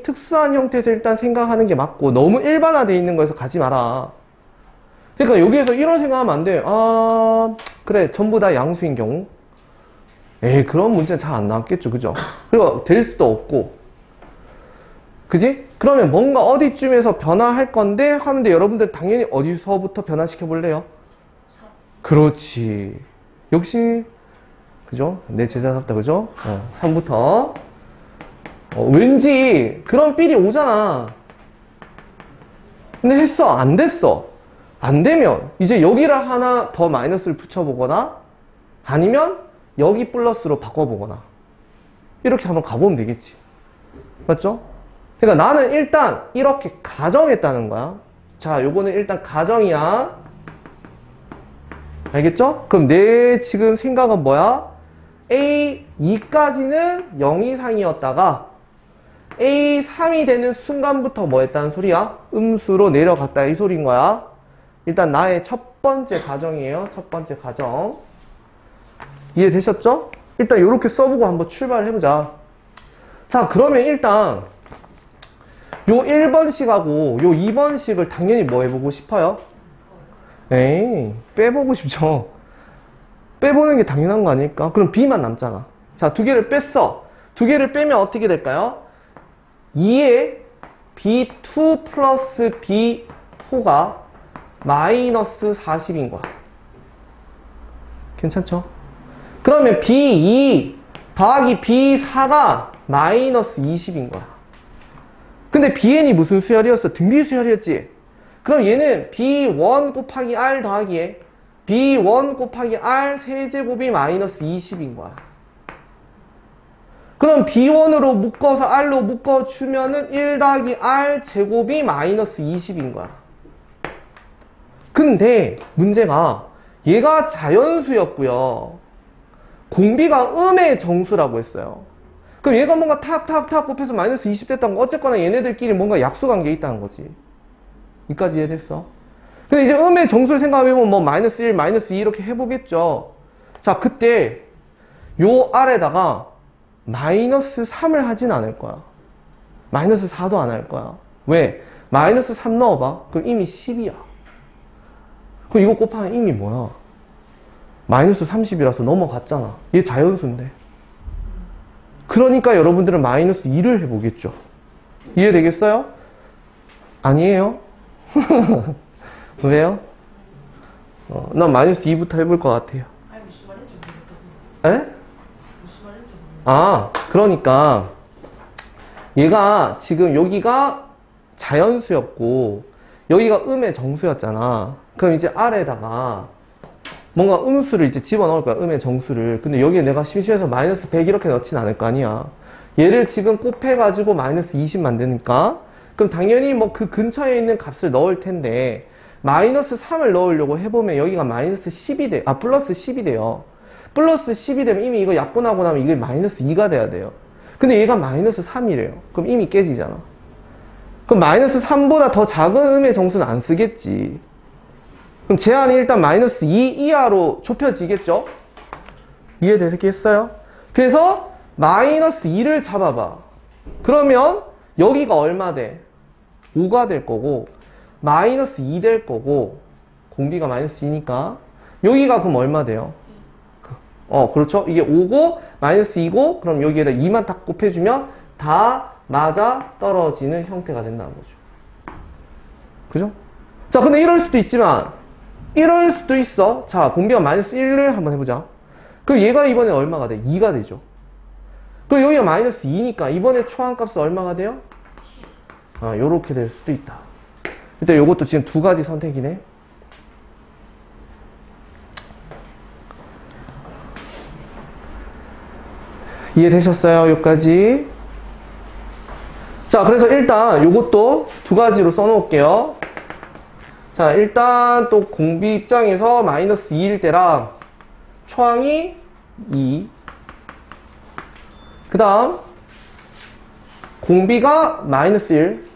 특수한 형태에서 일단 생각하는 게 맞고 너무 일반화되어 있는 거에서 가지 마라. 그러니까 여기에서 이런 생각하면 안 돼. 아, 그래, 전부 다 양수인 경우. 에이, 그런 문제는 잘 안 나왔겠죠, 그죠? 그리고 될 수도 없고. 그지? 그러면 뭔가 어디쯤에서 변화할 건데 하는데 여러분들 당연히 어디서부터 변화시켜 볼래요? 그렇지. 역시, 그죠? 내 제자답다, 그죠? 3부터. 왠지 그런 삘이 오잖아. 근데 했어? 안 됐어? 안 되면 이제 여기를 하나 더 마이너스를 붙여보거나 아니면 여기 플러스로 바꿔보거나 이렇게 한번 가보면 되겠지. 맞죠? 그러니까 나는 일단 이렇게 가정했다는 거야. 자, 요거는 일단 가정이야. 알겠죠? 그럼 내 지금 생각은 뭐야? A2까지는 0 이상이었다가 A3이 되는 순간부터 뭐 했다는 소리야? 음수로 내려갔다 이 소리인 거야. 일단 나의 첫 번째 가정이에요. 첫 번째 가정. 이해되셨죠? 일단 이렇게 써보고 한번 출발해보자. 자, 그러면 일단 요 1번식하고 요 2번식을 당연히 뭐 해보고 싶어요? 에이, 빼보고 싶죠. 빼보는 게 당연한 거 아닐까? 그럼 B만 남잖아. 자, 두 개를 뺐어. 두 개를 빼면 어떻게 될까요? 2에 B2 플러스 B4가 마이너스 40인 거야. 괜찮죠? 그러면 B2 더하기 B4가 마이너스 20인 거야. 근데 bn이 무슨 수열이었어? 등비 수열이었지. 그럼 얘는 b1 곱하기 r 더하기에 b1 곱하기 r 세제곱이 마이너스 20인 거야. 그럼 b1으로 묶어서 r로 묶어주면은 1 더하기 r 제곱이 마이너스 20인 거야. 근데 문제가 얘가 자연수였고요. 공비가 음의 정수라고 했어요. 그럼 얘가 뭔가 탁탁탁 곱해서 마이너스 20 됐다는 거, 어쨌거나 얘네들끼리 뭔가 약수관계에 있다는 거지. 여기까지 이해됐어? 근데 이제 음의 정수를 생각해보면 뭐 마이너스 1, 마이너스 2 이렇게 해보겠죠. 자, 그때 요 아래다가 마이너스 3을 하진 않을 거야. 마이너스 4도 안 할 거야. 왜? 마이너스 3 넣어봐. 그럼 이미 10이야. 그럼 이거 곱하면 이미 뭐야? 마이너스 30이라서 넘어갔잖아. 얘 자연수인데. 그러니까 여러분들은 마이너스 2를 해보겠죠. 이해되겠어요? 아니에요? 왜요? 난 마이너스 2부터 해볼 것 같아요. 아니 무슨 말인지 모르겠다고. 에? 무슨 말인지 모르겠다. 아, 그러니까 얘가 지금 여기가 자연수였고 여기가 음의 정수였잖아. 그럼 이제 아래에다가 뭔가 음수를 이제 집어넣을 거야. 음의 정수를. 근데 여기에 내가 심심해서 마이너스 100 이렇게 넣진 않을 거 아니야. 얘를 지금 곱해가지고 마이너스 20 만드니까 그럼 당연히 뭐 그 근처에 있는 값을 넣을 텐데 마이너스 3을 넣으려고 해보면 여기가 마이너스 10이 돼. 플러스 10이 돼요. 플러스 10이 되면 이미 이거 약분하고 나면 이게 마이너스 2가 돼야 돼요. 근데 얘가 마이너스 3이래요. 그럼 이미 깨지잖아. 그럼 마이너스 3보다 더 작은 음의 정수는 안 쓰겠지. 그럼 제한이 일단 마이너스 2 이하로 좁혀지겠죠? 이해되겠어요? 그래서 마이너스 2를 잡아봐. 그러면 여기가 얼마 돼? 5가 될 거고 마이너스 2 될 거고 공비가 마이너스 2니까 여기가 그럼 얼마 돼요? 그렇죠? 이게 5고 마이너스 2고 그럼 여기에다 2만 딱 곱해주면 다 맞아 떨어지는 형태가 된다는 거죠. 그죠? 자, 근데 이럴 수도 있지만 이럴 수도 있어. 자, 공비가 마이너스 1을 한번 해보자. 그럼 얘가 이번에 얼마가 돼? 2가 되죠. 그럼 여기가 마이너스 2니까 이번에 초항값은 얼마가 돼요? 요렇게 될 수도 있다. 일단 요것도 지금 두 가지 선택이네. 이해되셨어요? 여기까지. 자, 그래서 일단 요것도 두 가지로 써놓을게요. 자, 일단 또 공비 입장에서 마이너스 2일 때랑 초항이 2. 그 다음 공비가 마이너스 1.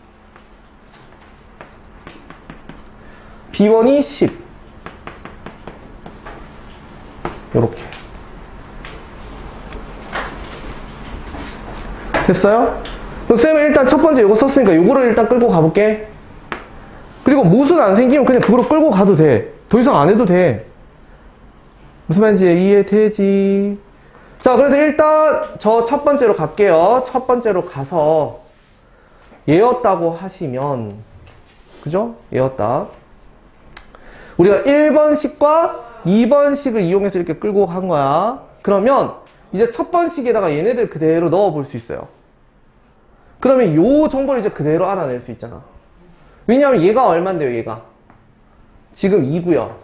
B1이 10. 요렇게. 됐어요? 그럼 쌤은 일단 첫 번째 요거 썼으니까 요거를 일단 끌고 가볼게. 그리고 모수가 안 생기면 그냥 그거로 끌고 가도 돼. 더 이상 안 해도 돼. 무슨 말인지 이해되지? 자, 그래서 일단 저 첫 번째로 갈게요. 첫 번째로 가서 얘였다고 하시면, 그죠? 얘였다. 우리가 1번식과 2번식을 이용해서 이렇게 끌고 간 거야. 그러면 이제 첫 번식에다가 얘네들 그대로 넣어 볼 수 있어요. 그러면 요 정보를 이제 그대로 알아낼 수 있잖아. 왜냐하면 얘가 얼만데요, 얘가? 지금 2고요.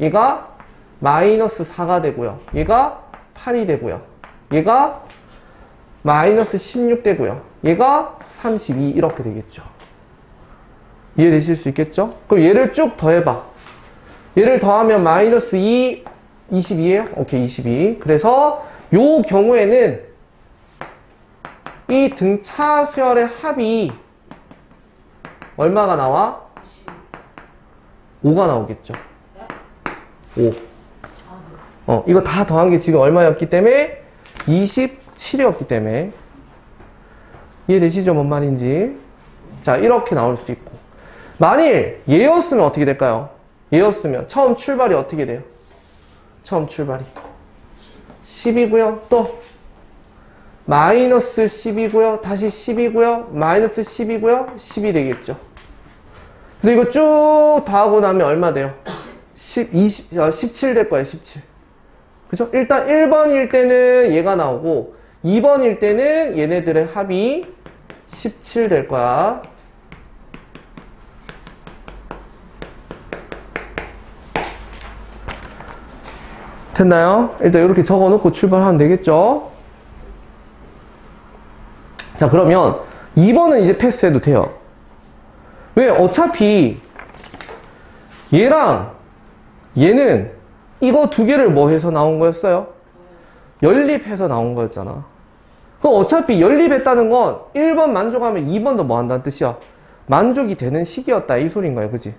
얘가 마이너스 4가 되고요. 얘가 8이 되고요. 얘가 마이너스 16 되고요. 얘가 32 이렇게 되겠죠. 이해되실 수 있겠죠? 그럼 얘를 쭉 더해봐. 얘를 더하면 마이너스 2, 22에요? 오케이, 22. 그래서 요 경우에는 이 등차 수열의 합이 얼마가 나와? 5가 나오겠죠. 5. 이거 다 더한 게 지금 얼마였기 때문에? 27이었기 때문에. 이해되시죠? 뭔 말인지. 자, 이렇게 나올 수 있고. 만일 얘였으면 어떻게 될까요? 얘였으면 처음 출발이 어떻게 돼요? 처음 출발이 10이고요. 또 마이너스 10이고요. 다시 10이고요. 마이너스 10이고요. 10이 되겠죠. 그래서 이거 쭉 더하고 나면 얼마 돼요? 17 될 거예요. 17. 그죠? 일단 1번일 때는 얘가 나오고 2번일 때는 얘네들의 합이 17 될 거야. 됐나요? 일단 이렇게 적어놓고 출발하면 되겠죠? 자, 그러면 2번은 이제 패스해도 돼요. 왜? 어차피 얘랑 얘는 이거 두 개를 뭐 해서 나온 거였어요? 연립해서 나온 거였잖아. 그럼 어차피 연립했다는 건 1번 만족하면 2번도 뭐 한다는 뜻이야? 만족이 되는 식이었다 이 소리인 거야. 그지?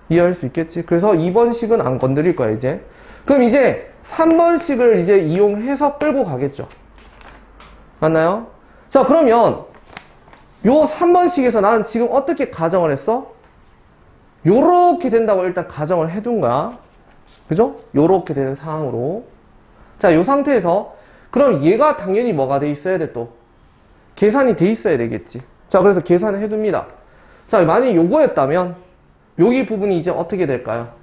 이해할 수 있겠지? 그래서 2번식은 안 건드릴 거야 이제. 그럼 이제 3번식을 이제 이용해서 끌고 가겠죠. 맞나요? 자, 그러면 요 3번식에서 나는 지금 어떻게 가정을 했어? 요렇게 된다고 일단 가정을 해둔 거야. 그죠? 요렇게 되는 상황으로. 자, 요 상태에서 그럼 얘가 당연히 뭐가 돼 있어야 돼 또? 계산이 돼 있어야 되겠지. 자, 그래서 계산을 해둡니다. 자, 만약에 요거였다면 여기 부분이 이제 어떻게 될까요?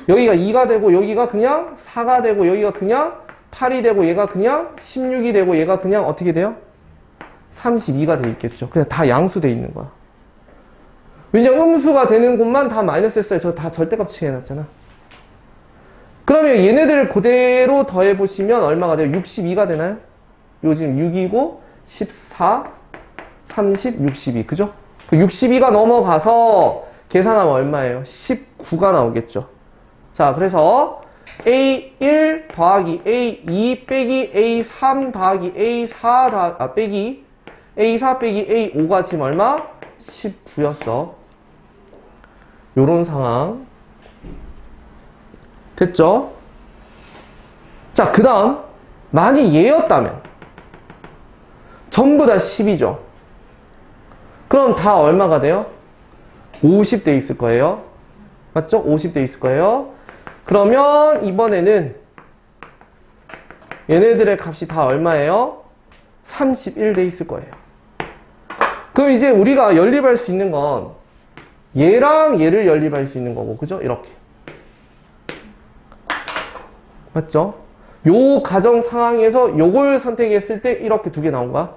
여기가 2가 되고 여기가 그냥 4가 되고 여기가 그냥 8이 되고 얘가 그냥 16이 되고 얘가 그냥 어떻게 돼요? 32가 돼 있겠죠. 그냥 다 양수돼 있는 거야. 왜냐면 음수가 되는 곳만 다 마이너스 했어요. 저 다 절대값 해놨잖아. 그러면 얘네들을 그대로 더해보시면 얼마가 돼요? 62가 되나요? 요 지금 6이고 14, 30, 62 그죠? 그 62가 넘어가서 계산하면 얼마예요? 19가 나오겠죠. 자, 그래서 A1 더하기 A2 빼기 A3 더하기 A4 빼기 A4 빼기 A5가 지금 얼마? 19였어. 요런 상황. 됐죠? 자, 그 다음 만약 얘였다면 전부 다 10이죠. 그럼 다 얼마가 돼요? 50 돼 있을 거예요. 맞죠? 50 돼 있을 거예요. 그러면 이번에는 얘네들의 값이 다 얼마예요? 31 돼 있을 거예요. 그럼 이제 우리가 연립할 수 있는 건 얘랑 얘를 연립할 수 있는 거고, 그죠? 이렇게. 맞죠? 요 가정 상황에서 요걸 선택했을 때 이렇게 두 개 나온 거야.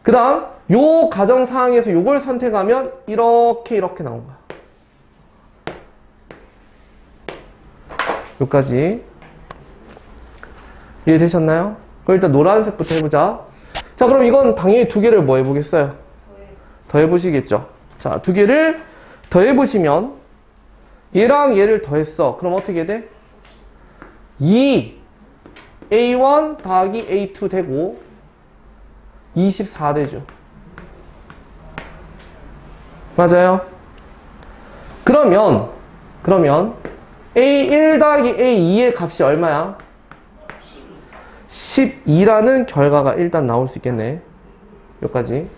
그 다음 요 가정 상황에서 요걸 선택하면 이렇게 나온 거야. 여기까지 이해되셨나요? 그럼 일단 노란색부터 해보자. 자, 그럼 이건 당연히 두 개를 뭐 해보겠어요? 더해보시겠죠. 자, 두 개를 더해보시면 얘랑 얘를 더했어. 그럼 어떻게 돼? 2A1 더하기 A2 되고 24 되죠. 맞아요? 그러면 A1 더하기 A2의 값이 얼마야? 12라는 결과가 일단 나올 수 있겠네. 여기까지.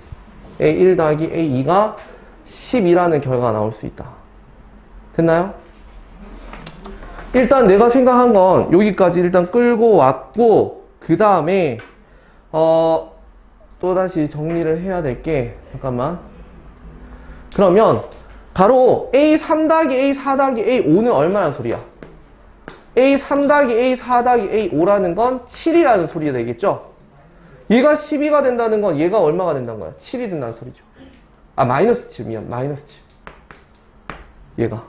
A1 더하기 A2가 12라는 결과가 나올 수 있다. 됐나요? 일단 내가 생각한 건 여기까지 일단 끌고 왔고, 그 다음에 또다시 정리를 해야 될 게, 잠깐만. 그러면 바로 A3 더하기 A4 더하기 A5는 얼마나 소리야? A3 더하기 A4 더하기 A5라는 건 7이라는 소리가 되겠죠? 얘가 12가 된다는 건 얘가 얼마가 된다는 거야? 7이 된다는 소리죠. 아, 마이너스 7, 미안. 마이너스 7. 얘가.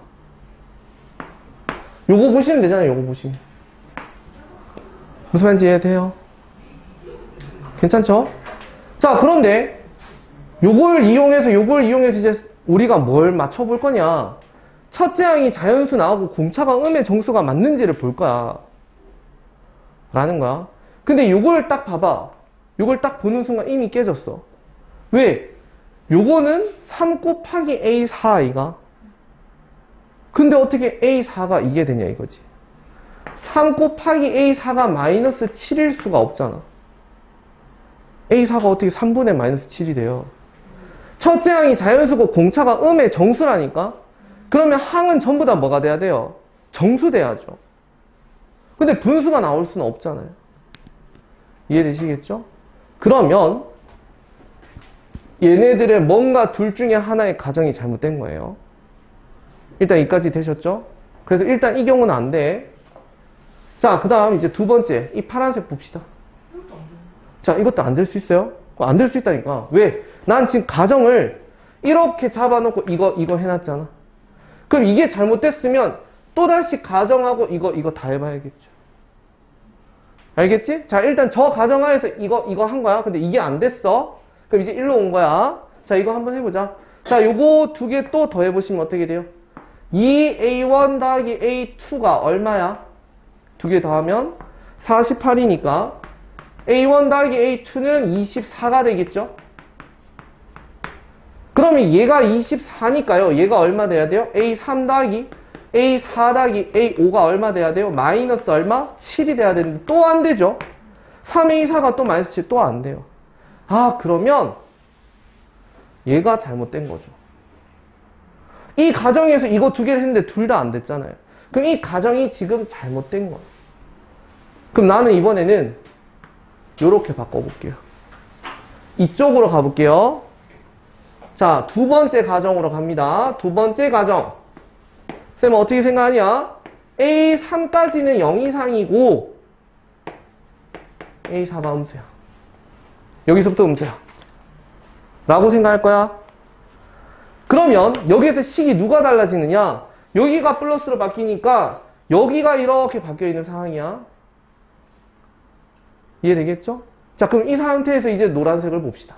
요거 보시면 되잖아요. 요거 보시면. 무슨 말인지 이해돼요? 괜찮죠? 자, 그런데 요걸 이용해서 이제 우리가 뭘 맞춰볼 거냐? 첫째 항이 자연수 나오고 공차가 음의 정수가 맞는지를 볼 거야. 라는 거야. 근데 요걸 딱 봐봐. 요걸 딱 보는 순간 이미 깨졌어. 왜? 요거는 3 곱하기 A4 아이가? 근데 어떻게 A4가 이게 되냐 이거지. 3 곱하기 A4가 마이너스 7일 수가 없잖아. A4가 어떻게 3분의 마이너스 7이 돼요? 첫째 항이 자연수고 공차가 음의 정수라니까? 그러면 항은 전부 다 뭐가 돼야 돼요? 정수 돼야죠. 근데 분수가 나올 수는 없잖아요. 이해되시겠죠? 그러면 얘네들의 뭔가 둘 중에 하나의 가정이 잘못된 거예요. 일단 여기까지 되셨죠? 그래서 일단 이 경우는 안 돼. 자, 그 다음 이제 두 번째 이 파란색 봅시다. 자, 이것도 안 될 수 있어요? 안 될 수 있다니까. 왜? 난 지금 가정을 이렇게 잡아놓고 이거 해놨잖아. 그럼 이게 잘못됐으면 또다시 가정하고 이거 다 해봐야겠죠. 알겠지? 자, 일단 저 가정하에서 이거 한 거야. 근데 이게 안 됐어. 그럼 이제 일로 온 거야. 자, 이거 한번 해보자. 자, 요거 두 개 또 더 해보시면 어떻게 돼요? 2A1 더하기 A2가 얼마야? 두 개 더하면 48이니까 A1 더하기 A2는 24가 되겠죠? 그러면 얘가 24니까요. 얘가 얼마 돼야 돼요? A3 더하기 A4 더하기 A5가 얼마 돼야 돼요? 마이너스 얼마? 7이 돼야 되는데 또 안 되죠? 3A4가 또 마이너스 7 또 안 돼요. 아, 그러면 얘가 잘못된 거죠. 이 가정에서 이거 두 개를 했는데 둘 다 안 됐잖아요. 그럼 이 가정이 지금 잘못된 거예요. 그럼 나는 이번에는 요렇게 바꿔볼게요. 이쪽으로 가볼게요. 자, 두 번째 가정으로 갑니다. 두 번째 가정. 쌤은 어떻게 생각하냐? A3까지는 0 이상이고 A4가 음수야. 여기서부터 음수야. 라고 생각할 거야. 그러면 여기에서 식이 누가 달라지느냐? 여기가 플러스로 바뀌니까 여기가 이렇게 바뀌어 있는 상황이야. 이해되겠죠? 자, 그럼 이 상태에서 이제 노란색을 봅시다.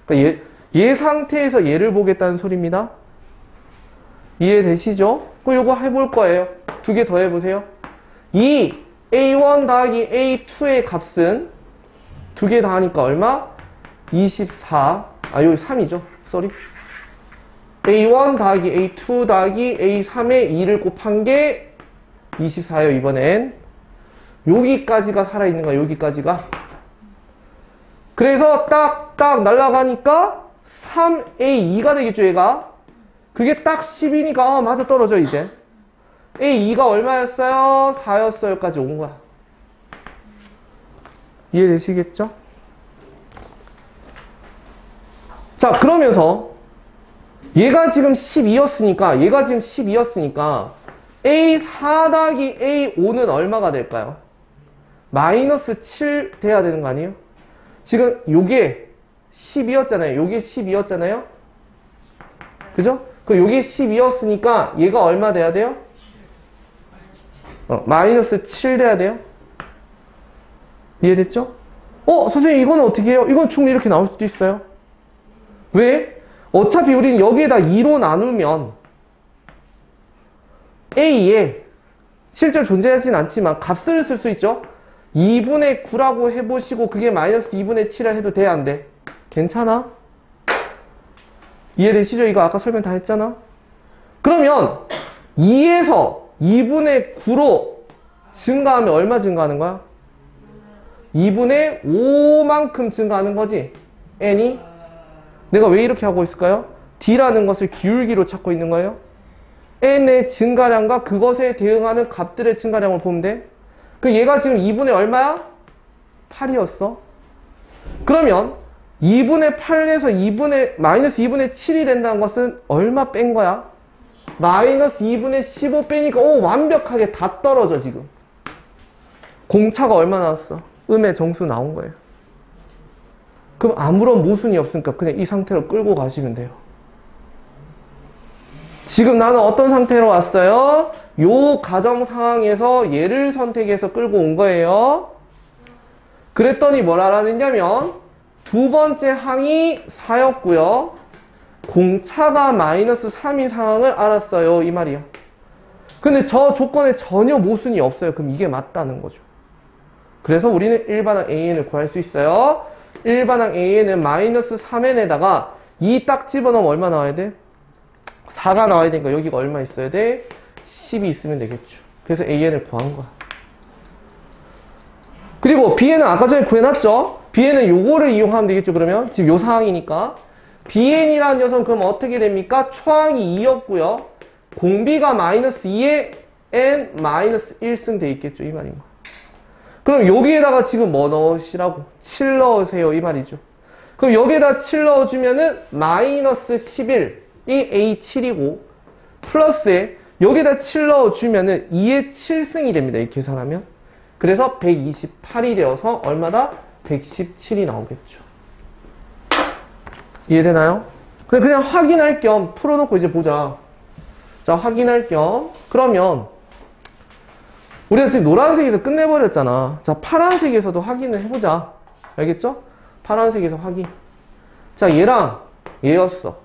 그러니까 얘 상태에서 얘를 보겠다는 소리입니다. 이해되시죠? 그럼 요거 해볼 거예요. 두 개 더 해보세요. 이 A1 더하기 A2의 값은 두 개 다 하니까 얼마? 24. 아, 여기 3이죠. 쏘리. A1 더하기 A2 더하기 A3의 2를 곱한 게 24예요, 이번엔. 여기까지가 살아있는 거야, 여기까지가. 그래서 딱 날아가니까 3A2가 되겠죠, 얘가. 그게 딱 10이니까, 맞아, 떨어져, 이제. A2가 얼마였어요? 4였어요. 여기까지 온 거야. 이해되시겠죠? 자, 그러면서 얘가 지금 12였으니까 A4 더하기 A5는 얼마가 될까요? 마이너스 7 돼야 되는 거 아니에요? 지금 요게 10이었잖아요. 요게 10이었잖아요. 그죠? 그럼 요게 10이었으니까 얘가 얼마 돼야 돼요? 마이너스 7 돼야 돼요. 이해됐죠? 선생님 이거는 어떻게 해요? 이건 충분히 이렇게 나올 수도 있어요. 왜? 어차피 우리는 여기에다 2로 나누면 A에 실제로 존재하진 않지만 값을 쓸 수 있죠? 2분의 9라고 해보시고 그게 마이너스 2분의 7을 해도 돼, 안 돼? 괜찮아? 이해되시죠? 이거 아까 설명 다 했잖아? 그러면 2에서 2분의 9로 증가하면 얼마 증가하는 거야? 2분의 5만큼 증가하는 거지? n이? 내가 왜 이렇게 하고 있을까요? d라는 것을 기울기로 찾고 있는 거예요. n의 증가량과 그것에 대응하는 값들의 증가량을 보면 돼. 그 얘가 지금 2분의 얼마야? 8이었어. 그러면 2분의 8에서 마이너스 2분의 7이 된다는 것은 얼마 뺀 거야? 마이너스 2분의 15 빼니까 완벽하게 다 떨어져 지금. 공차가 얼마 나왔어? 음의 정수 나온 거예요. 그럼 아무런 모순이 없으니까 그냥 이 상태로 끌고 가시면 돼요. 지금 나는 어떤 상태로 왔어요? 요 가정 상황에서 얘를 선택해서 끌고 온 거예요. 그랬더니 뭘 알아냈냐면 두 번째 항이 4였고요. 공차가 마이너스 3인 상황을 알았어요. 이 말이요. 근데 저 조건에 전혀 모순이 없어요. 그럼 이게 맞다는 거죠. 그래서 우리는 일반항 AN을 구할 수 있어요. 일반항 AN은 마이너스 3n에다가 2 딱 집어넣으면 얼마 나와야 돼? 4가 나와야 되니까 여기가 얼마 있어야 돼? 10이 있으면 되겠죠. 그래서 AN을 구한 거야. 그리고 BN은 아까 전에 구해놨죠? BN은 요거를 이용하면 되겠죠. 그러면 지금 요 상황이니까 BN이라는 녀석은 그럼 어떻게 됩니까? 초항이 2였고요. 공비가 마이너스 2에 N 마이너스 1승 돼 있겠죠. 이 말인 거. 그럼 여기에다가 지금 뭐 넣으시라고? 7 넣으세요. 이 말이죠. 그럼 여기에다 7 넣어주면은 마이너스 11이 A7이고 플러스에 여기에다 7 넣어주면은 2의 7승이 됩니다. 이 계산하면. 그래서 128이 되어서 얼마다? 117이 나오겠죠. 이해되나요? 그냥 확인할 겸 풀어놓고 이제 보자. 자, 확인할 겸. 그러면 우리가 지금 노란색에서 끝내버렸잖아. 자, 파란색에서도 확인을 해보자. 알겠죠? 파란색에서 확인. 자, 얘랑 얘였어.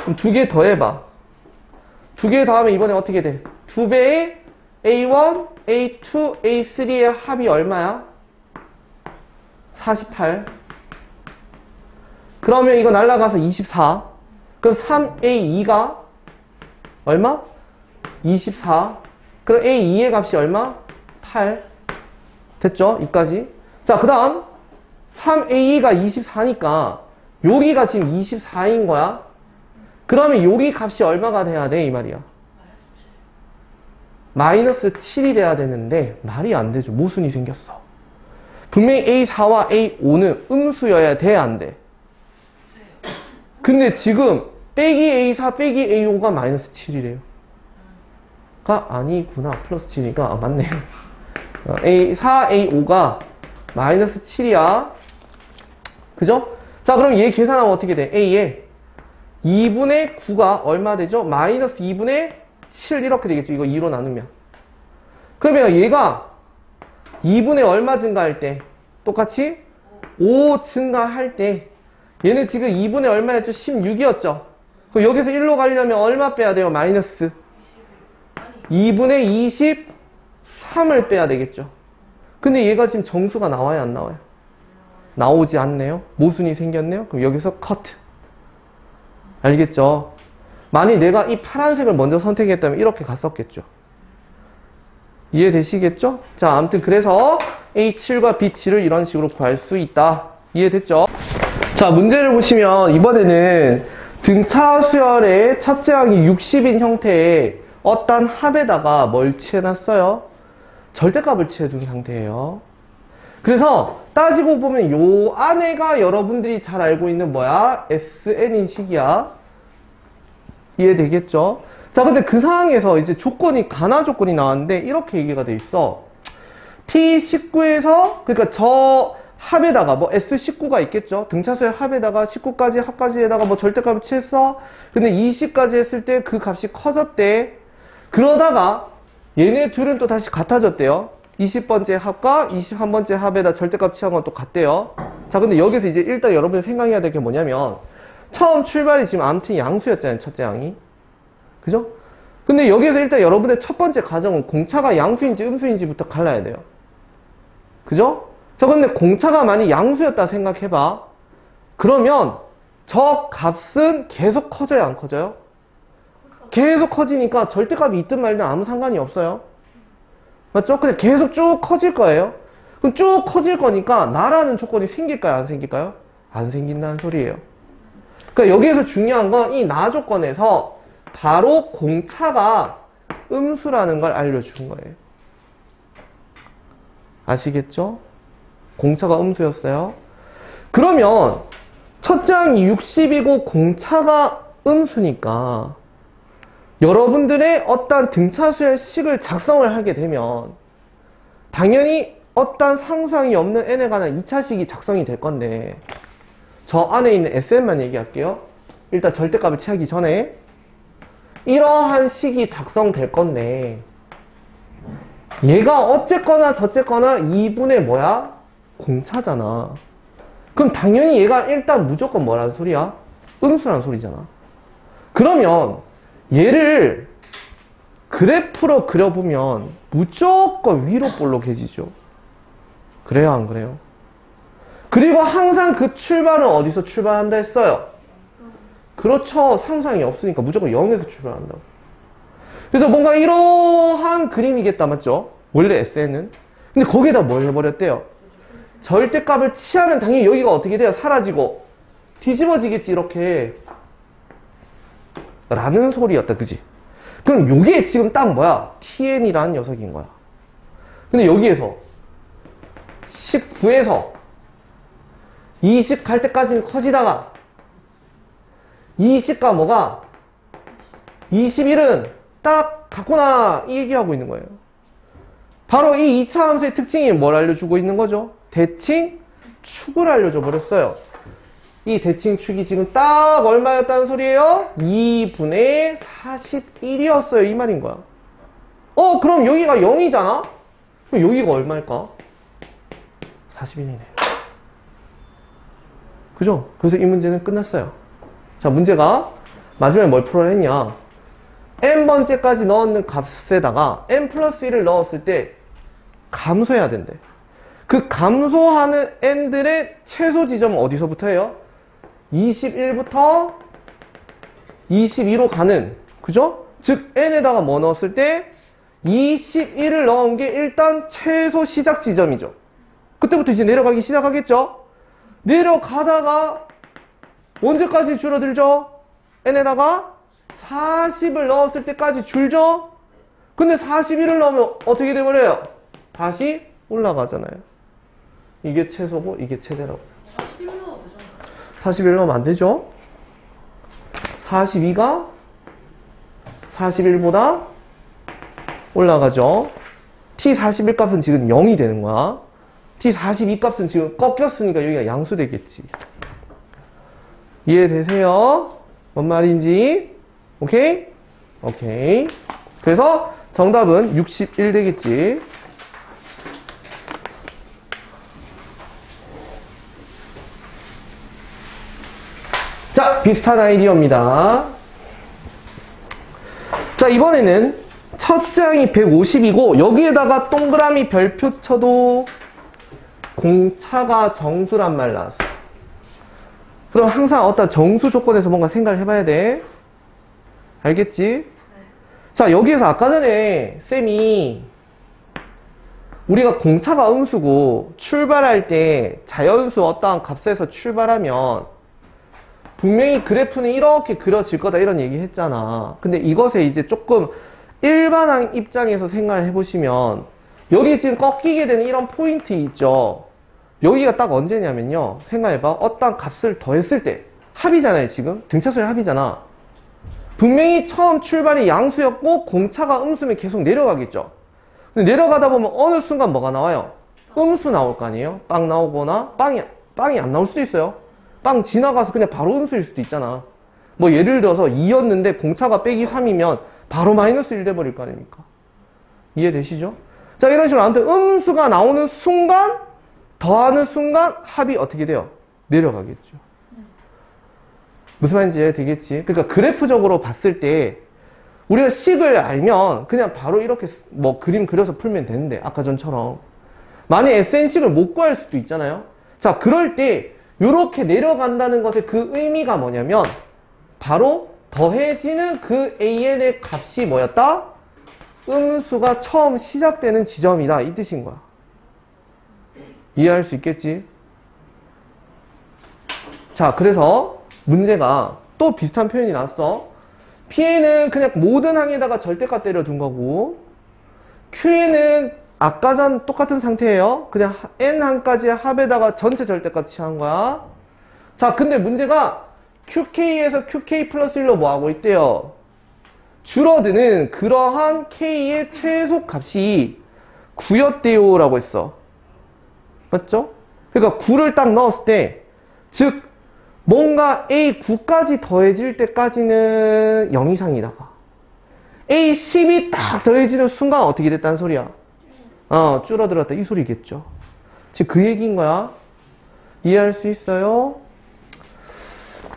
그럼 두 개 더해봐. 두 개 더하면 이번에 어떻게 돼? 두 배의 A1, A2, A3의 합이 얼마야? 48. 그러면 이거 날라가서 24. 그럼 3A2가 얼마? 24. 그럼 A2의 값이 얼마? 8. 됐죠? 이까지. 자, 그 다음 3A2가 24니까 여기가 지금 24인 거야. 그러면 여기 값이 얼마가 돼야 돼? 이 말이야. 마이너스 7이 돼야 되는데 말이 안 되죠. 모순이 생겼어. 분명히 A4와 A5는 음수여야 돼, 안 돼? 근데 지금 빼기 A4 빼기 A5가 마이너스 7이래요. 가 아니구나. 플러스 7이니까 아, 맞네. A4, A5가 마이너스 7이야. 그죠? 자, 그럼 얘 계산하면 어떻게 돼? A에 2분의 9가 얼마 되죠? 마이너스 2분의 7 이렇게 되겠죠. 이거 2로 나누면. 그러면 얘가 2분의 얼마 증가할 때? 똑같이 5 증가할 때 얘는 지금 2분의 얼마였죠? 16이었죠? 그럼 여기서 1로 가려면 얼마 빼야 돼요? 마이너스 2분의 23을 빼야 되겠죠? 근데 얘가 지금 정수가 나와요? 안 나와요? 나오지 않네요? 모순이 생겼네요? 그럼 여기서 커트. 알겠죠? 만약 내가 이 파란색을 먼저 선택했다면 이렇게 갔었겠죠? 이해되시겠죠? 자, 아무튼 그래서 A7과 B7을 이런 식으로 구할 수 있다. 이해됐죠? 자, 문제를 보시면 이번에는 등차 수열의 첫째 항이 60인 형태의 어떤 합에다가 뭘 취해놨어요? 절대값을 취해둔 상태예요. 그래서 따지고 보면 요 안에가 여러분들이 잘 알고 있는 뭐야? SN인식이야. 이해되겠죠? 자, 근데 그 상황에서 이제 조건이, 가나 조건이 나왔는데 이렇게 얘기가 돼 있어. T19에서, 그러니까 저 합에다가 뭐 S19가 있겠죠? 등차수의 합에다가 19까지 합까지에다가 뭐 절대값을 취했어. 근데 20까지 했을 때 그 값이 커졌대. 그러다가 얘네 둘은 또 다시 같아졌대요. 20번째 합과 21번째 합에다 절대값 취한 건 또 같대요. 자, 근데 여기서 이제 일단 여러분이 생각해야 될 게 뭐냐면 처음 출발이 지금 아무튼 양수였잖아요. 첫째 항이. 그죠? 근데 여기에서 일단 여러분의 첫 번째 가정은 공차가 양수인지 음수인지부터 갈라야 돼요. 그죠? 자, 근데 공차가 만약 양수였다 생각해봐. 그러면 저 값은 계속 커져요? 안 커져요? 계속 커지니까 절대값이 있든 말든 아무 상관이 없어요. 맞죠? 그냥 계속 쭉 커질 거예요. 그럼 쭉 커질 거니까 나라는 조건이 생길까요? 안 생길까요? 안 생긴다는 소리예요. 그러니까 여기에서 중요한 건 이 나 조건에서 바로 공차가 음수라는 걸 알려준 거예요. 아시겠죠? 공차가 음수였어요. 그러면 첫째 항이 60이고 공차가 음수니까 여러분들의 어떤 등차수의 식을 작성을 하게 되면 당연히 어떤 상수항이 없는 n에 관한 2차식이 작성이 될 건데 저 안에 있는 SN만 얘기할게요. 일단 절대값을 취하기 전에 이러한 식이 작성될 건데 얘가 어쨌거나 저쨌거나 2분의 뭐야? 공차잖아. 그럼 당연히 얘가 일단 무조건 뭐라는 소리야? 음수라는 소리잖아. 그러면 얘를 그래프로 그려보면 무조건 위로 볼록해지죠. 그래요, 안 그래요? 그리고 항상 그 출발은 어디서 출발한다 했어요? 그렇죠. 상수항이 없으니까 무조건 0에서 출발한다고. 그래서 뭔가 이러한 그림이겠다, 맞죠? 원래 SN은. 근데 거기에다 뭘 해버렸대요? 절대값을 취하면 당연히 여기가 어떻게 돼요? 사라지고 뒤집어지겠지, 이렇게. 라는 소리였다, 그지? 그럼 요게 지금 딱 뭐야? TN이라는 녀석인 거야. 근데 여기에서 19에서 20 갈 때까지는 커지다가 20과 뭐가? 21은 딱 같구나, 이 얘기하고 있는 거예요. 바로 이 2차 함수의 특징이 뭘 알려주고 있는 거죠? 대칭 축을 알려줘 버렸어요. 이 대칭축이 지금 딱 얼마였다는 소리예요? 2분의 41이었어요. 이 말인 거야. 그럼 여기가 0이잖아? 그럼 여기가 얼마일까? 41이네요. 그죠? 그래서 이 문제는 끝났어요. 자, 문제가 마지막에 뭘 풀어야 했냐? n번째까지 넣는 값에다가 n 플러스 1을 넣었을 때 감소해야 된대. 그 감소하는 n들의 최소 지점은 어디서부터 해요? 21부터 22로 가는, 그죠? 즉 n에다가 뭐 넣었을 때 21을 넣은 게 일단 최소 시작 지점이죠. 그때부터 이제 내려가기 시작하겠죠? 내려가다가 언제까지 줄어들죠? n에다가 40을 넣었을 때까지 줄죠? 근데 41을 넣으면 어떻게 돼버려요? 다시 올라가잖아요. 이게 최소고 이게 최대라고. 41 넣어도 되잖아. 41 넣으면 안 되죠? 42가 41보다 올라가죠. T41 값은 지금 0이 되는 거야. T42 값은 지금 꺾였으니까 여기가 양수 되겠지. 이해되세요? 뭔 말인지? 오케이? 오케이. 그래서 정답은 61 되겠지. 자, 비슷한 아이디어입니다. 자, 이번에는 첫 장이 150이고 여기에다가 동그라미 별표 쳐도 공차가 정수란 말 나왔어. 그럼 항상 어떤 정수 조건에서 뭔가 생각을 해봐야 돼. 알겠지? 자, 여기에서 아까 전에 쌤이 우리가 공차가 음수고 출발할 때 자연수 어떠한 값에서 출발하면 분명히 그래프는 이렇게 그려질 거다 이런 얘기 했잖아. 근데 이것에 이제 조금 일반한 입장에서 생각을 해보시면 여기 지금 꺾이게 되는 이런 포인트 있죠. 여기가 딱 언제냐면요. 생각해봐. 어떤 값을 더했을 때 합이잖아요. 지금 등차수의 합이잖아. 분명히 처음 출발이 양수였고 공차가 음수면 계속 내려가겠죠. 근데 내려가다 보면 어느 순간 뭐가 나와요? 음수 나올 거 아니에요? 빵 나오거나 빵이 안 나올 수도 있어요. 빵 지나가서 그냥 바로 음수일 수도 있잖아. 뭐 예를 들어서 2였는데 공차가 빼기 3이면 바로 마이너스 1 돼버릴 거 아닙니까? 이해되시죠? 자, 이런 식으로 아무튼 음수가 나오는 순간 더하는 순간 합이 어떻게 돼요? 내려가겠죠. 무슨 말인지 이해되겠지? 그러니까 그래프적으로 봤을 때 우리가 식을 알면 그냥 바로 이렇게 뭐 그림 그려서 풀면 되는데 아까 전처럼 만약에 SN식을 못 구할 수도 있잖아요. 자, 그럴 때 이렇게 내려간다는 것의 그 의미가 뭐냐면 바로 더해지는 그 AN의 값이 뭐였다? 음수가 처음 시작되는 지점이다 이 뜻인 거야. 이해할 수 있겠지? 자, 그래서 문제가 또 비슷한 표현이 나왔어. P에는 그냥 모든 항에다가 절대값 때려둔 거고 Q에는 아까 전 똑같은 상태예요. 그냥 N항까지의 합에다가 전체 절대값 취한 거야. 자, 근데 문제가 QK에서 QK 플러스 1로 뭐하고 있대요? 줄어드는 그러한 K의 최소값이 9였대요 라고 했어. 맞죠? 그러니까 9를 딱 넣었을 때 즉 뭔가 A9까지 더해질 때까지는 0 이상이 나가. A10이 딱 더해지는 순간 어떻게 됐다는 소리야? 줄어들었다 이 소리겠죠. 지금 그 얘기인 거야. 이해할 수 있어요?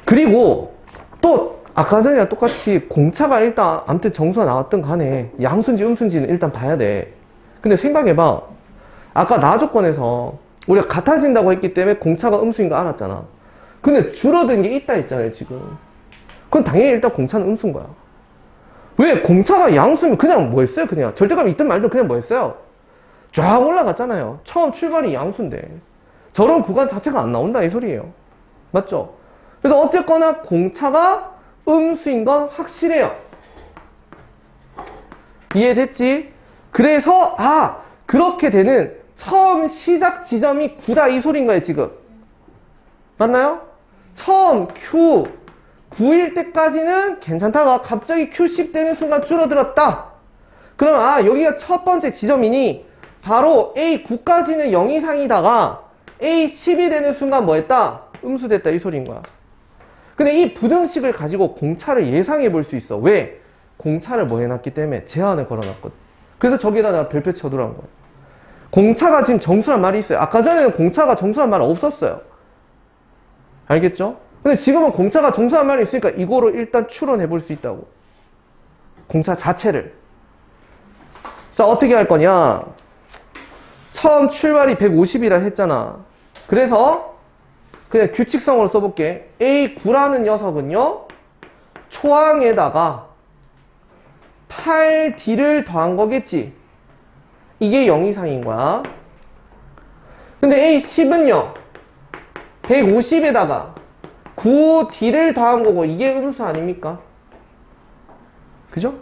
그리고 또 아까 전이랑 똑같이 공차가 일단 아무튼 정수가 나왔든 간에 양수인지 음수인지는 일단 봐야 돼. 근데 생각해봐. 아까 나 조건에서 우리가 같아진다고 했기 때문에 공차가 음수인 거 알았잖아. 근데 줄어든 게 있다 했잖아요 지금. 그럼 당연히 일단 공차는 음수인 거야. 왜? 공차가 양수면 그냥 뭐 했어요? 그냥 절대값이 있든 말든 그냥 뭐 했어요? 쫙 올라갔잖아요. 처음 출발이 양수인데 저런 구간 자체가 안 나온다 이 소리예요. 맞죠? 그래서 어쨌거나 공차가 음수인 건 확실해요. 이해됐지? 그래서 그렇게 되는 처음 시작 지점이 9다 이 소리인 거예요 지금. 맞나요? 처음 Q 9일 때까지는 괜찮다가 갑자기 Q10 되는 순간 줄어들었다. 그럼 여기가 첫 번째 지점이니 바로 A9까지는 0 이상이다가 A10이 되는 순간 뭐 했다? 음수됐다 이 소리인 거야. 근데 이 부등식을 가지고 공차를 예상해 볼 수 있어. 왜? 공차를 뭐 해놨기 때문에 제한을 걸어놨거든. 그래서 저기에다 내가 별표 쳐두라는 거야. 공차가 지금 정수란 말이 있어요. 아까 전에는 공차가 정수란 말은 없었어요. 알겠죠? 근데 지금은 공차가 정수란 말이 있으니까 이거로 일단 추론해 볼 수 있다고. 공차 자체를. 자, 어떻게 할 거냐? 처음 출발이 150이라 했잖아. 그래서 그냥 규칙성으로 써볼게. A9라는 녀석은요, 초항에다가 8D를 더한 거겠지. 이게 0 이상인 거야. 근데 A10은요, 150에다가 9D를 더한 거고, 이게 음수 아닙니까? 그죠?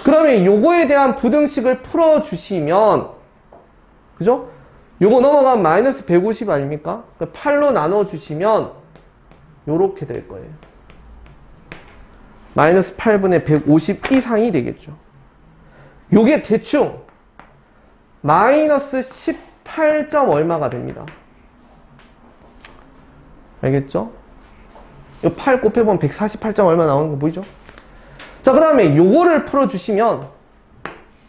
그러면 요거에 대한 부등식을 풀어주시면, 그죠? 요거 넘어가면 마이너스 150 아닙니까? 8로 나눠주시면 요렇게 될 거예요. 마이너스 8분의 150 이상이 되겠죠. 요게 대충 마이너스 18점 얼마가 됩니다. 알겠죠? 요 8 곱해보면 148점 얼마 나오는 거 보이죠? 자, 그 다음에 요거를 풀어주시면,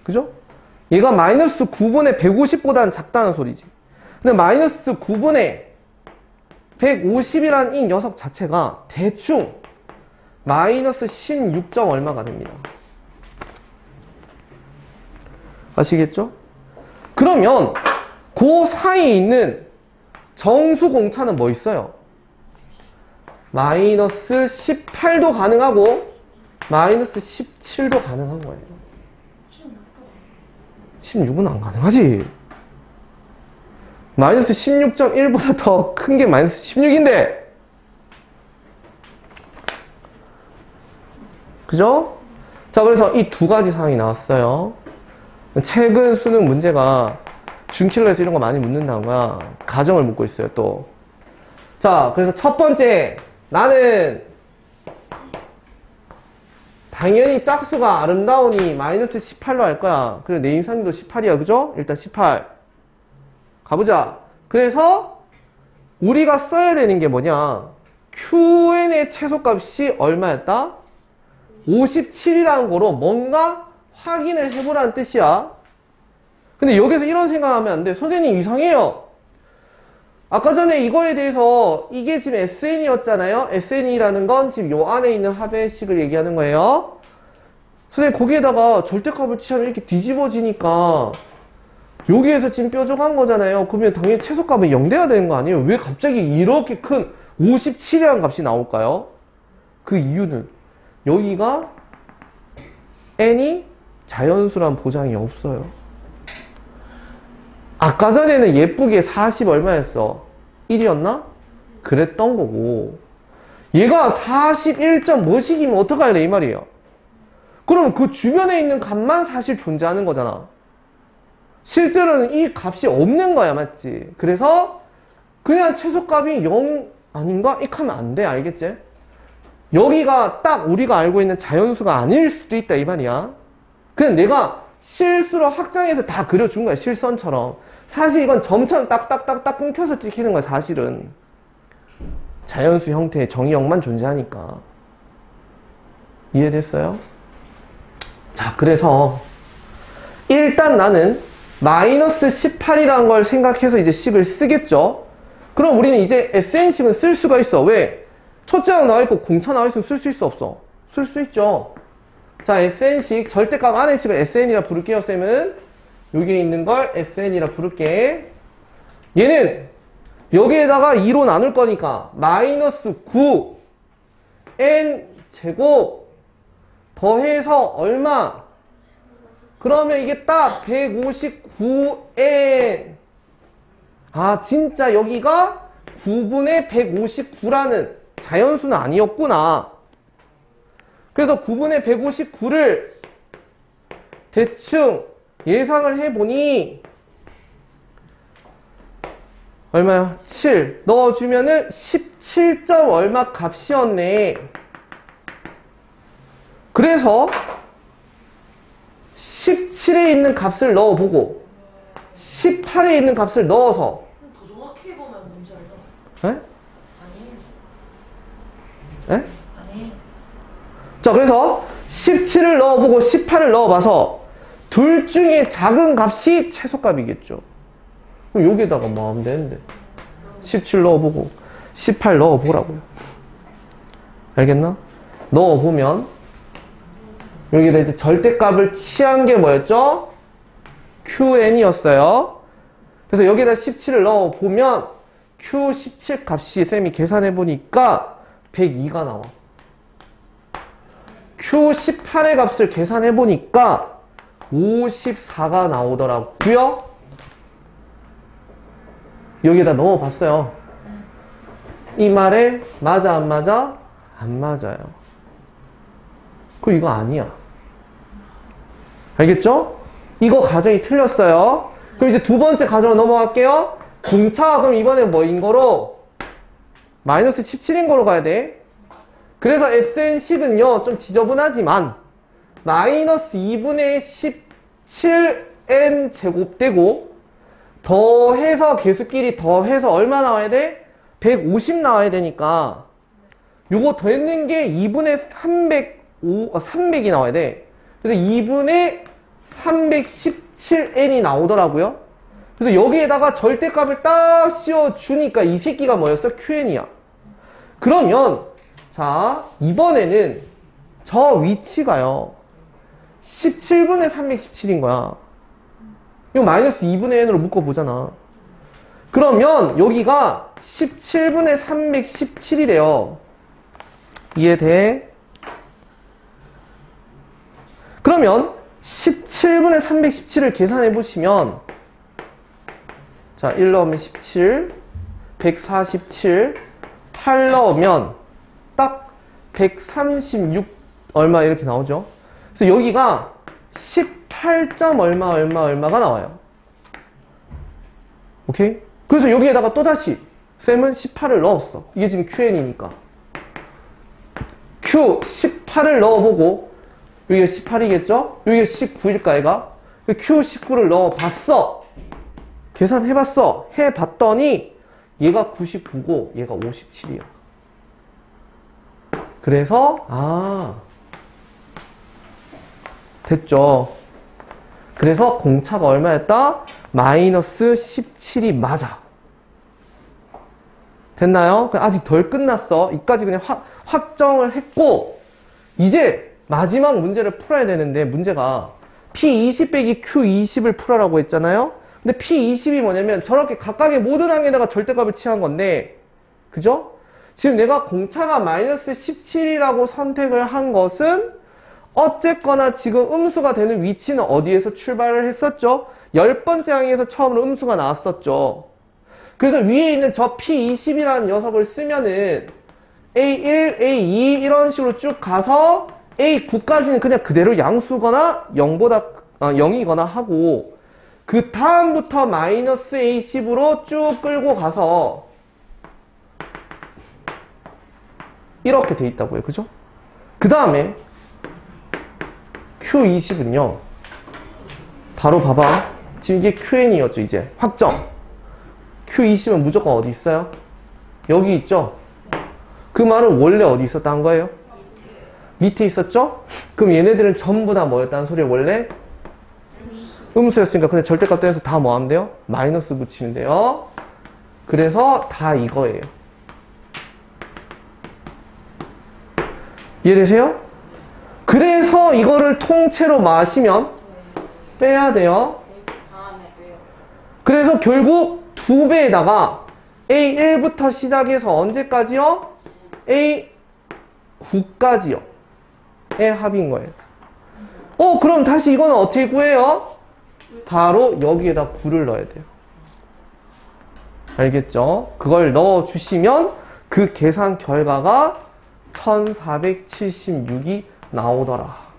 그죠? 얘가 마이너스 9분의 150보다는 작다는 소리지. 근데 마이너스 9분의 150이라는 이 녀석 자체가 대충 마이너스 16점 얼마가 됩니다. 아시겠죠? 그러면 그 사이에 있는 정수공차는 뭐 있어요? 마이너스 18도 가능하고 마이너스 17도 가능한 거예요. 16은 안 가능하지. 마이너스 16.1보다 더 큰 게 마이너스 16인데. 그죠? 자, 그래서 이 두 가지 사항이 나왔어요. 최근 수능 문제가 준킬러에서 이런 거 많이 묻는다는 거야. 가정을 묻고 있어요, 또. 자, 그래서 첫 번째, 나는 당연히 짝수가 아름다우니 마이너스 18로 할 거야. 그래, 내 인상도 18이야. 그죠? 일단 18. 가보자. 그래서 우리가 써야 되는 게 뭐냐? QN의 최소값이 얼마였다? 57이라는 거로 뭔가 확인을 해보라는 뜻이야. 근데 여기서 이런 생각하면 안 돼. 선생님 이상해요. 아까 전에 이거에 대해서 이게 지금 SN이었잖아요. SN이라는 건 지금 요 안에 있는 합의식을 얘기하는 거예요. 선생님 거기에다가 절대값을 취하면 이렇게 뒤집어지니까 여기에서 지금 뾰족한 거잖아요. 그러면 당연히 최소값은 0 돼야 되는 거 아니에요? 왜 갑자기 이렇게 큰 57이라는 값이 나올까요? 그 이유는 여기가 n이 자연수란 보장이 없어요. 아까 전에는 예쁘게 40 얼마였어? 1이었나? 그랬던 거고 얘가 41. 뭐씩이면 어떡할래 이 말이에요. 그러면 그 주변에 있는 값만 사실 존재하는 거잖아. 실제로는 이 값이 없는 거야, 맞지? 그래서 그냥 최소값이 0 아닌가? 이렇게 하면 안 돼, 알겠지? 여기가 딱 우리가 알고 있는 자연수가 아닐 수도 있다 이 말이야. 그냥 내가 실수로 확장해서 다 그려준 거야, 실선처럼. 사실 이건 점처럼 딱딱딱딱 끊겨서 찍히는 거야, 사실은. 자연수 형태의 정의형만 존재하니까. 이해됐어요? 자, 그래서 일단 나는 마이너스 18이라는 걸 생각해서 이제 식을 쓰겠죠. 그럼 우리는 이제 SN식은 쓸 수가 있어. 왜? 초짜형 나와있고 공차 나와있으면 쓸 수 있어 없어? 쓸 수 있죠. 자, SN식 절대값 안의 식을 SN이라 부를게요. 쌤은 여기에 있는 걸 SN이라 부를게. 얘는 여기에다가 2로 나눌 거니까 마이너스 9 n 제곱 더해서 얼마? 그러면 이게 딱 159n. 아, 진짜 여기가 9분의 159라는 자연수는 아니었구나. 그래서 9분의 159를 대충 예상을 해보니 얼마야? 7 넣어주면은 17점 얼마 값이었네. 그래서 17에 있는 값을 넣어보고 18에 있는 값을 넣어서 더 정확히 보면 뭔지 알잖아. 에? 아니, 에? 아니에요. 자, 그래서 17을 넣어보고 18을 넣어봐서 둘 중에 작은 값이 최소값이겠죠. 그럼 여기다가 뭐 하면 되는데? 17 넣어보고 18 넣어보라고요. 알겠나? 넣어보면 여기다 이제 절대값을 취한 게 뭐였죠? QN이었어요. 그래서 여기다 17을 넣어보면 Q17 값이 쌤이 계산해보니까 102가 나와. Q18의 값을 계산해보니까 54가 나오더라고요. 여기다 넣어봤어요. 이 말에 맞아 안 맞아? 안 맞아요. 그럼 이거 아니야. 알겠죠? 이거 가정이 틀렸어요. 그럼 이제 두 번째 가정으로 넘어갈게요. 공차가 그럼 이번에 뭐인 거로? 마이너스 17인 거로 가야 돼. 그래서 SN식은요 좀 지저분하지만 마이너스 2분의 17n 제곱되고 더해서 계수끼리 더해서 얼마 나와야 돼? 150 나와야 되니까 요거 더했는 게 2분의 300이 나와야 돼. 그래서 2분의 317n이 나오더라고요. 그래서 여기에다가 절대값을 딱 씌워주니까 이 새끼가 뭐였어? QN이야. 그러면 자 이번에는 저 위치가요 17분의 317인 거야. 이거 마이너스 2분의 n으로 묶어보잖아. 그러면 여기가 17분의 317이 돼요. 이해돼? 그러면 17분의 317을 계산해보시면 자 1 넣으면 17 147 8 넣으면 딱 136 얼마 이렇게 나오죠. 그래서 여기가 18점 얼마가 나와요. 오케이? 그래서 여기에다가 또다시 쌤은 18을 넣었어. 이게 지금 QN이니까 Q18을 넣어보고 여기가 18이겠죠? 여기가 19일까 얘가? Q19를 넣어봤어. 계산해봤어. 해봤더니 얘가 99고 얘가 57이야. 그래서 됐죠. 그래서 공차가 얼마였다? 마이너스 17이 맞아. 됐나요? 아직 덜 끝났어. 이까지 그냥 확정을 했고 이제 마지막 문제를 풀어야 되는데 문제가 P20 빼기 Q20을 풀어라고 했잖아요. 근데 P20이 뭐냐면 저렇게 각각의 모든 항에다가 절대값을 취한 건데 그죠? 지금 내가 공차가 마이너스 17이라고 선택을 한 것은 어쨌거나 지금 음수가 되는 위치는 어디에서 출발을 했었죠? 10번째 항에서 처음으로 음수가 나왔었죠. 그래서 위에 있는 저 P20이라는 녀석을 쓰면은 A1, A2 이런 식으로 쭉 가서 A9까지는 그냥 그대로 양수거나 0이거나 하고 그 다음부터 마이너스 A10으로 쭉 끌고 가서 이렇게 돼 있다고요. 그죠? 그 다음에 Q20은요 바로 봐봐. 지금 이게 QN이었죠. 이제 확정. Q20은 무조건 어디 있어요? 여기 있죠? 그 말은 원래 어디 있었다는 거예요? 밑에 있었죠? 그럼 얘네들은 전부 다 뭐였다는 소리예요? 원래? 음수였으니까 그냥 절대값 떼서 다 뭐 하면 돼요? 마이너스 붙이면 돼요. 그래서 다 이거예요. 이해되세요? 그래서 이거를 통째로 마시면 빼야 돼요. 그래서 결국 2배에다가 A1부터 시작해서 언제까지요? A9까지요. 의 합인 거예요. 그럼 다시 이거는 어떻게 구해요? 바로 여기에다 9를 넣어야 돼요. 알겠죠? 그걸 넣어주시면 그 계산 결과가 1476이 나오더라.